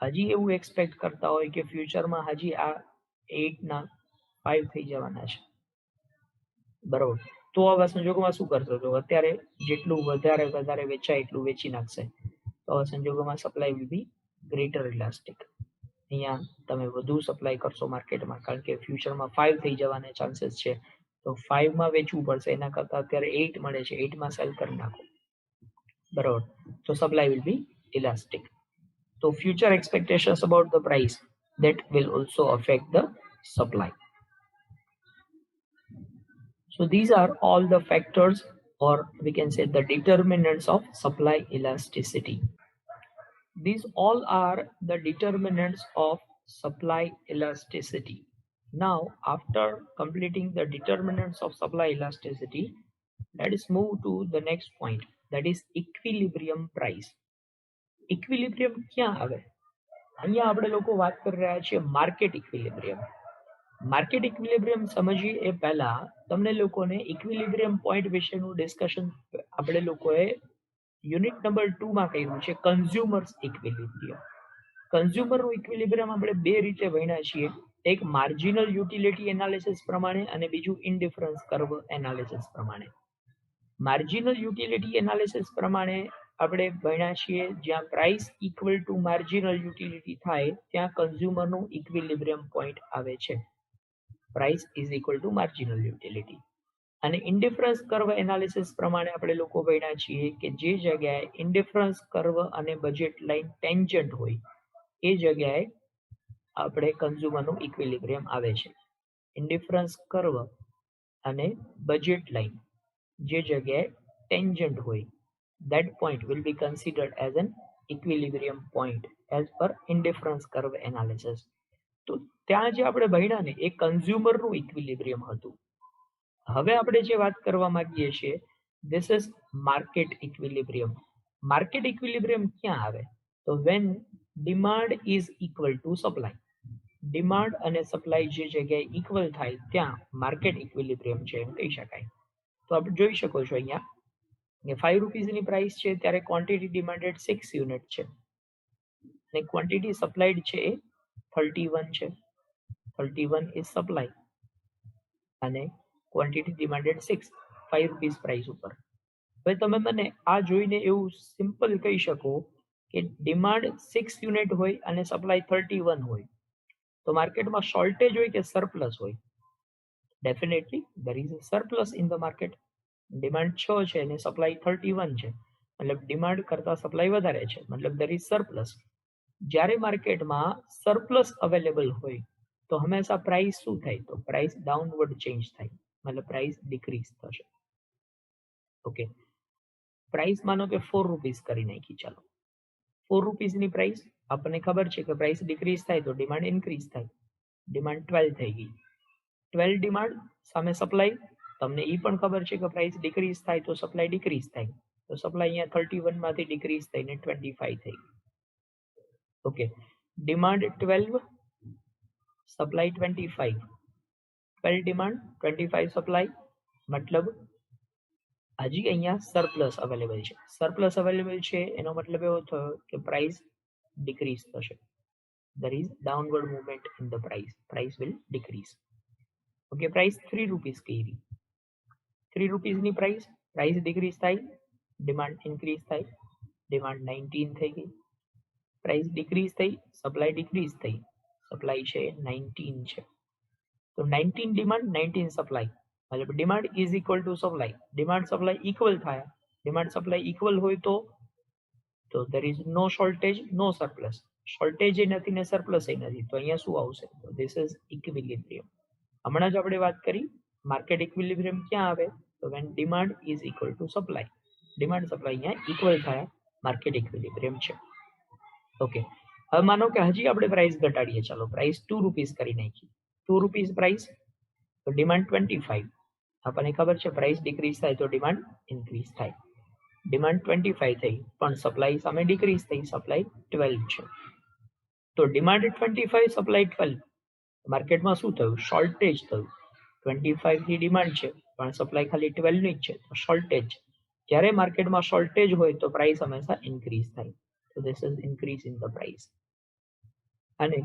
હજી એવું એક્સપેક્ટ કરતા હોય કે ફ્યુચરમાં હજી આ 8 ના 5 થઈ જવાના છે. બરોબર, તો આવા સંજોગોમાં શું કરશો? તો અત્યારે જેટલું વધારે વેચાય એટલું વેચી નાખશે. તો આવા સંજોગોમાં supply will B greater elastic. અહીંયા તમે વધુ સપ્લાય કરશો માર્કેટમાં, કારણ કે ફ્યુચરમાં 5 થઈ જવાના ચાન્સીસ છે, તો 5 માં વેચવું પડશે, એના કરતા અત્યારે 8 મળે છે, 8 માં સેલ કરી નાખો. બરોબર, તો સપ્લાય વિલ બી ઇલાસ્ટિક. તો future expectations about the price that will also affect the supply. So these are all the factors, or we can say the determinants of supply elasticity. These all are the determinants of supply elasticity. Now, after completing the determinants of supply elasticity, let us move to the next point, that is equilibrium price. Equilibrium ક્યાં આવે? અહીંયા આપણે લોકો વાત કરી રહ્યા છીએ market equilibrium. Market equilibrium સમજીએ એ પહેલા તમને લોકોને ઇક્વિલિબ્રિયમ પોઈન્ટ વિશેનું ડિસ્કશન આપણે લોકોએ યુનિટ નંબર 2 માં કર્યું છે, કન્ઝ્યુમર્સ ઇક્વિલિબ્રિયમ. કન્ઝ્યુમરનું ઇક્વિલિબ્રિયમ આપણે બે રીતે ભણ્યા છીએ, એક માર્જિનલ યુટિલિટી એનાલિસિસ પ્રમાણે અને બીજું ઇનડિફરન્સ કર્વ એનાલિસિસ પ્રમાણે. માર્જિનલ યુટિલિટી એનાલિસિસ પ્રમાણે આપણે ભણ્યા છીએ જ્યાં price equal to marginal utility થાય ત્યાં કન્ઝ્યુમરનું ઇક્વિલિબ્રિયમ પોઈન્ટ આવે છે. Price is equal two marginal utility. અને ઇન્ડિફરન્સ કર્વ એનાલિસિસ પ્રમાણે આપણે લોકો ભણ્યા છીએ કે જે જગ્યાએ ઇન્ડિફરન્સ કર્વ અને બજેટ લાઇન ટેન્જન્ટ હોય એ જગ્યાએ આપણે કન્ઝ્યુમરનું ઇક્વિલિબ્રિયમ આવે છે. ઇન્ડિફરન્સ કર્વ અને બજેટ લાઇન જે જગ્યાએ ટેન્જન્ટ હોય, that point will be considered as an equilibrium point as per indifference curve analysis. તો ત્યાં જે આપણે ભણ્યા ને એ કન્ઝ્યુમરનું ઇક્વિલિબ્રિયમ હતું. હવે આપણે જે વાત કરવા માંગીએ છીએ, this is market equilibrium. Market equilibrium ક્યાં આવે? તો when demand is equal to supply. Demand અને સપ્લાય જે જગ્યાએ ઇક્વલ થાય ત્યાં માર્કેટ ઇક્વિલિબ્રિયમ છે એમ કહી શકાય. તો આપણે જોઈ શકો છો અહીંયા કે 5 રૂપીસની પ્રાઇસ છે ત્યારે ક્વોન્ટિટી ડિમાન્ડેડ 6 યુનિટ છે અને ક્વોન્ટિટી સપ્લાઈડ છે એ 31 છે. 31 ઇઝ સપ્લાય અને ક્વોન્ટિટી ડિમાન્ડેડ 6, 5 રૂપીસ પ્રાઇસ ઉપર. હવે તમે મને આ જોઈને એવું સિમ્પલ કહી શકો કે ડિમાન્ડ 6 યુનિટ હોય અને સપ્લાય 31 હોય, તો માર્કેટમાં શોર્ટેજ હોય કે સરપ્લસ હોય? Definitely there is a surplus in the market. Demand 6 છે અને સપ્લાય 31 છે, મતલબ ડિમાન્ડ કરતા સપ્લાય વધારે છે, મતલબ there is surplus. જ્યારે માર્કેટમાં સરપ્લસ અવેલેબલ હોય તો હંમેશા પ્રાઇસ શું થાય? તો પ્રાઇસ ડાઉનવર્ડ ચેન્જ થાય, મતલબ પ્રાઇસ ડિક્રીઝ થશે. ઓકે, પ્રાઇસ માનો કે 4 રૂપીસ કરી નાખી, ચાલો 4 રૂપીસની પ્રાઇસ, આપણને ખબર છે કે પ્રાઇસ ડિક્રીઝ થાય તો ડિમાન્ડ ઇન્ક્રીઝ થાય. ડિમાન્ડ 12 થઈ ગઈ, 12 ડિમાન્ડ સામે સપ્લાય, તમને એ પણ ખબર છે કે પ્રાઇસ ડિક્રીઝ થાય તો સપ્લાય ડિક્રીઝ થાય, તો સપ્લાય અહીંયા 31 માંથી ડિક્રીઝ થઈને 25 થઈ. Okay, demand 12, supply 25, 12 demand 25 supply, મતલબ હજી અહીંયા સરપ્લસ અવેલેબલ છે. સરપ્લસ અવેલેબલ છે એનો મતલબ એવો થયો કે પ્રાઇસ ડિક્રીઝ થશે. there is downward movement in the price will decrease. Okay, price 3 rupees કરી, 3 રૂપીસની પ્રાઇસ ડિક્રીઝ થાય, ડિમાન્ડ ઇન્ક્રીઝ થાય, ડિમાન્ડ 19 થઈ ગઈ, પ્રાઇસ ડિક્રીઝ થઈ, સપ્લાય ડિક્રીઝ થઈ, સપ્લાય છે 19 છે, તો 19 ડિમાન્ડ 19 સપ્લાય, મતલબ demand is equal to supply, demand supply equal થાય, ડિમાન્ડ સપ્લાય ઇક્વલ હોય તો there is no shortage, no surplus, shortage એ નથી ને સરપ્લસ એ નથી, તો અહીંયા શું આવશે? તો ધીસ ઇઝ ઇક્વિલિબ્રિયમ. હમણાં જ આપણે વાત કરી માર્કેટ ઇક્વિલિબ્રિયમ ક્યાં આવે? તો when demand is equal to supply, demand supply અહીંયા ઇક્વલ થાય, માર્કેટ ઇક્વિલિબ્રિયમ છે. ઓકે, હવે માનો કે હજી આપણે પ્રાઇસ ઘટાડીએ, ચાલો પ્રાઇસ 2 રૂપીસ કરી નાખી, 2 રૂપીસ પ્રાઇસ, તો ડિમાન્ડ 25, આપણને ખબર છે પ્રાઇસ ડિક્રીઝ થાય તો ડિમાન્ડ ઇન્ક્રીઝ થાય, ડિમાન્ડ 25 થઈ પણ સપ્લાય સામે ડિક્રીઝ થઈ, સપ્લાય 12 છે, તો ડિમાન્ડ 25, સપ્લાય 12, માર્કેટમાં શું થયું? શોર્ટેજ થયું, 25 ની ડિમાન્ડ છે પણ સપ્લાય ખાલી 12 ની જ છે, તો શોર્ટેજ. જ્યારે માર્કેટમાં શોર્ટેજ હોય તો પ્રાઇસ હંમેશા ઇન્ક્રીઝ થાય, તો this is increase in the price. અને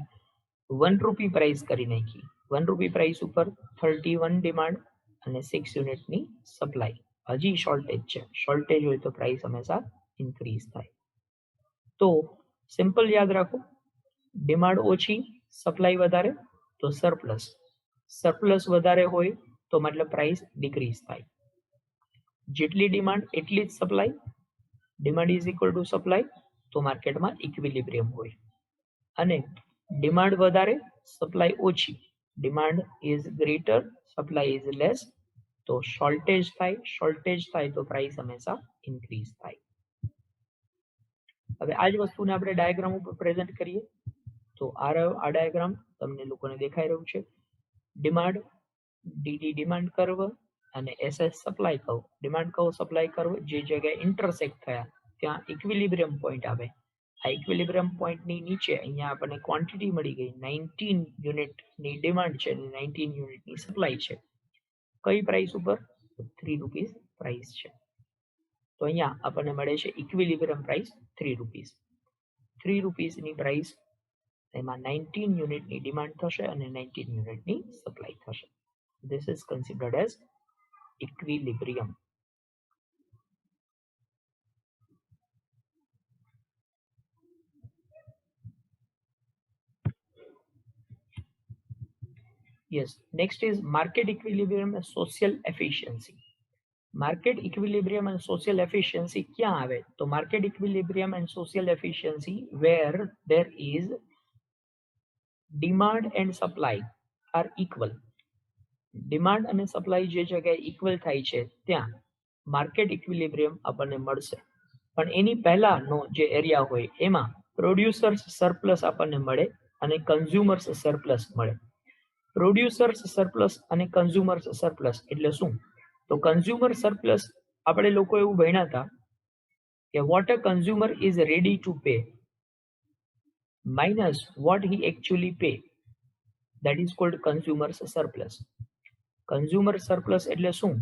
1 રૂપી પ્રાઇસ કરી નાખી, 1 રૂપી પ્રાઇસ ઉપર 31 ડિમાન્ડ અને 6 યુનિટની સપ્લાય, હજી શોર્ટેજ છે, શોર્ટેજ હોય તો પ્રાઇસ હંમેશા ઇન્ક્રીઝ થાય. તો સિમ્પલ યાદ રાખો, ડિમાન્ડ ઓછી સપ્લાય વધારે તો સરપ્લસ, સરપ્લસ વધારે હોય તો મતલબ પ્રાઇસ ડિક્રીઝ થાય, જેટલી ડિમાન્ડ એટલી જ supply, demand is equal to supply, તો માર્કેટમાં ઇક્વિલિબ્રિયમ હોય. અને ડિમાન્ડ વધારે સપ્લાય ઓછી, demand is greater supply is less, તો શોર્ટેજ થાય, શોર્ટેજ થાય તો પ્રાઇસ હંમેશા ઇન્ક્રીઝ થાય. હવે આ જ વસ્તુને આપણે ડાયાગ્રામ ઉપર પ્રેઝન્ટ કરીએ, તો આ ડાયાગ્રામ તમને લોકોને દેખાઈ રહ્યું છે, ડિમાન્ડ ડીડી ડિમાન્ડ કર્વ અને SS supply curve, demand curve supply curve જે જગ્યાએ ઇન્ટરસેક્ટ થયા ત્યાં ઇક્વિલિબ્રિયમ પોઈન્ટ આવે, આ ઇક્વિલિબ્રિયમ પોઈન્ટની નીચે અહીંયા આપણને ક્વોન્ટિટી મળી ગઈ, 19 યુનિટની ડિમાન્ડ છે અને 19 યુનિટની સપ્લાય છે, કઈ પ્રાઇસ ઉપર? 3 રૂપીસ પ્રાઇસ છે, તો અહીંયા આપણને મળે છે ઇક્વિલિબ્રિયમ પ્રાઇસ 3 રૂપીસ. 3 રૂપીસની પ્રાઇસ, એમાં 19 યુનિટની ડિમાન્ડ થશે અને 19 યુનિટની સપ્લાય થશે. This is considered as equilibrium. Yes, next is market equilibrium and social efficiency. Market equilibrium and social efficiency ક્યાં આવે? તો market equilibrium and social efficiency where there is demand and supply are equal. Demand અને supply જે જગ્યાએ equal થાય છે ત્યાં market equilibrium આપણને મળશે, પણ એની પહેલાનો જે એરિયા હોય એમાં પ્રોડ્યુસર્સ સરપ્લસ આપણને મળે અને કન્ઝ્યુમર્સ સરપ્લસ મળે. પ્રોડ્યુસર્સ સરપ્લસ અને કન્ઝ્યુમર્સ સરપ્લસ એટલે શું? તો કન્ઝ્યુમર સરપ્લસ આપણે લોકો એવું ભણ્યા હતા કે what a consumer is ready to pay minus what he actually pay, that is called consumers surplus. Consumer surplus એટલે શું?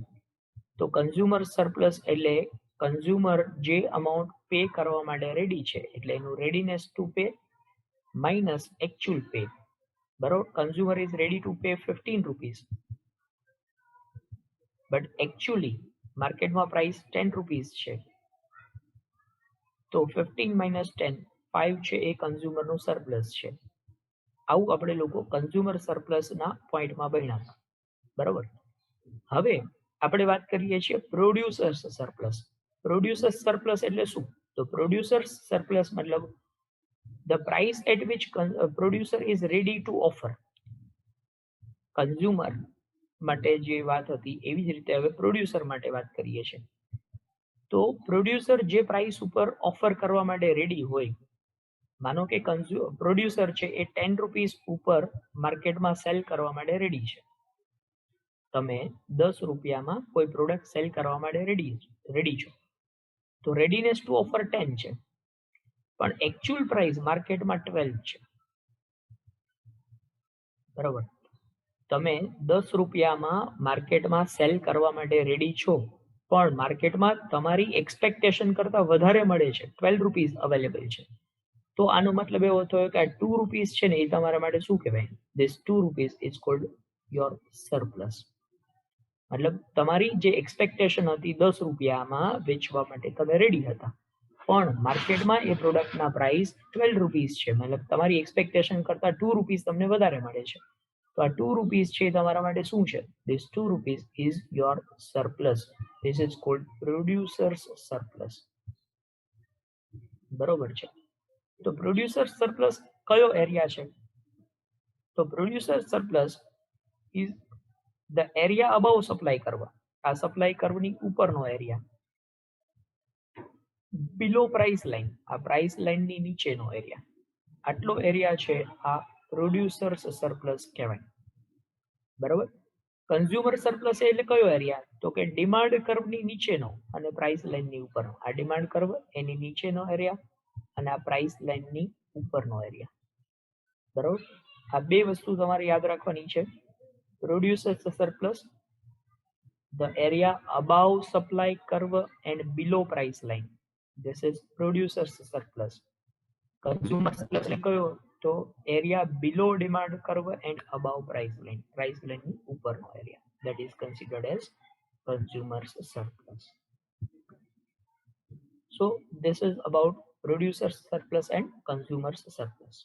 તો કન્ઝ્યુમર સરપ્લસ એટલે કન્ઝ્યુમર જે અમાઉન્ટ પે કરવા માટે રેડી છે એટલે એનું readiness to pay minus actual pay, બરોબર? Consumer is ready to pay 15 rupees but actually માર્કેટમાં પ્રાઇસ 10 રૂપીસ છે, તો 15 માઇનસ 10 5 છે એ કન્ઝ્યુમરનું સરપ્લસ છે. આવું આપણે લોકો કન્ઝ્યુમર સરપ્લસના પોઈન્ટમાં ભણ્યા હતા, બરોબર? હવે આપણે વાત કરીએ છીએ પ્રોડ્યુસર્સ સરપ્લસ. પ્રોડ્યુસર્સ સરપ્લસ એટલે શું? તો પ્રોડ્યુસર્સ સરપ્લસ મતલબ the price at which producer is ready to offer. Consumer માટે જે વાત હતી એવી જ રીતે હવે પ્રોડ્યુસર માટે વાત કરીએ છીએ. તો પ્રોડ્યુસર જે પ્રાઇસ ઉપર ઓફર કરવા માટે રેડી હોય, માનો કે પ્રોડ્યુસર છે એ 10 રૂપીસ ઉપર માર્કેટમાં સેલ કરવા માટે રેડી છે, તમે 10 રૂપિયામાં કોઈ પ્રોડક્ટ સેલ કરવા માટે રેડી છો, તો રેડીનેસ ટુ ઓફર 10 છે પણ એકચ્યુઅલ પ્રાઇસ માર્કેટમાં 12 છે, બરાબર? તમે 10 રૂપિયામાં માર્કેટમાં સેલ કરવા માટે રેડી છો પણ માર્કેટમાં તમારી એક્સપેક્ટેશન કરતા વધારે મળે છે, 12 રૂપીસ અવેલેબલ છે, તો આનો મતલબ એવો થયો કે આ 2 રૂપીસ છે ને એ તમારા માટે શું કહેવાય? This 2 rupees is called your surplus. મતલબ તમારી જે એક્સપેક્ટેશન હતી 10 રૂપિયામાં વેચવા માટે તમે રેડી હતા, પણ માર્કેટમાં એ પ્રોડક્ટના પ્રાઇસ 12 રૂપીસ છે, મતલબ તમારી એક્સપેક્ટેશન કરતા 2 રૂપીસ તમને વધારે મળે છે. તો આ 2 રૂપીસ છે તમારા માટે શું છે? This 2 rupees is your surplus. This is cold producers surplus. બરોબર છે. તો પ્રોડ્યુસર સરપ્લસ કયો એરિયા છે? તો producer surplus is the area about supply curve. આ સપ્લાય કર્વની ઉપરનો એરિયા. બિલો પ્રાઇસ લાઇન, આ પ્રાઇસ લાઇનની નીચેનો એરિયા. આટલો એરિયા છે આ પ્રોડ્યુસર્સ સરપ્લસ કહેવાય. બરોબર. કન્ઝ્યુમર સરપ્લસ એટલે કયો એરિયા? તો કે ડિમાન્ડ કર્વની નીચેનો અને પ્રાઇસ લાઇનની ઉપરનો. આ ડિમાન્ડ કર્વ એની નીચેનો એરિયા અને આ પ્રાઇસ લાઇનની ઉપરનો એરિયા. બરોબર. આ બે વસ્તુ તમારે યાદ રાખવાની છે. Producers surplus, the area above supply curve and below price line. This is producer's surplus. Consumer surplus એટલે કયો? તો area below demand curve and above price line. Price line ની ઉપરનો area. That is considered as consumer's surplus. So this is about producer's surplus and consumer's surplus.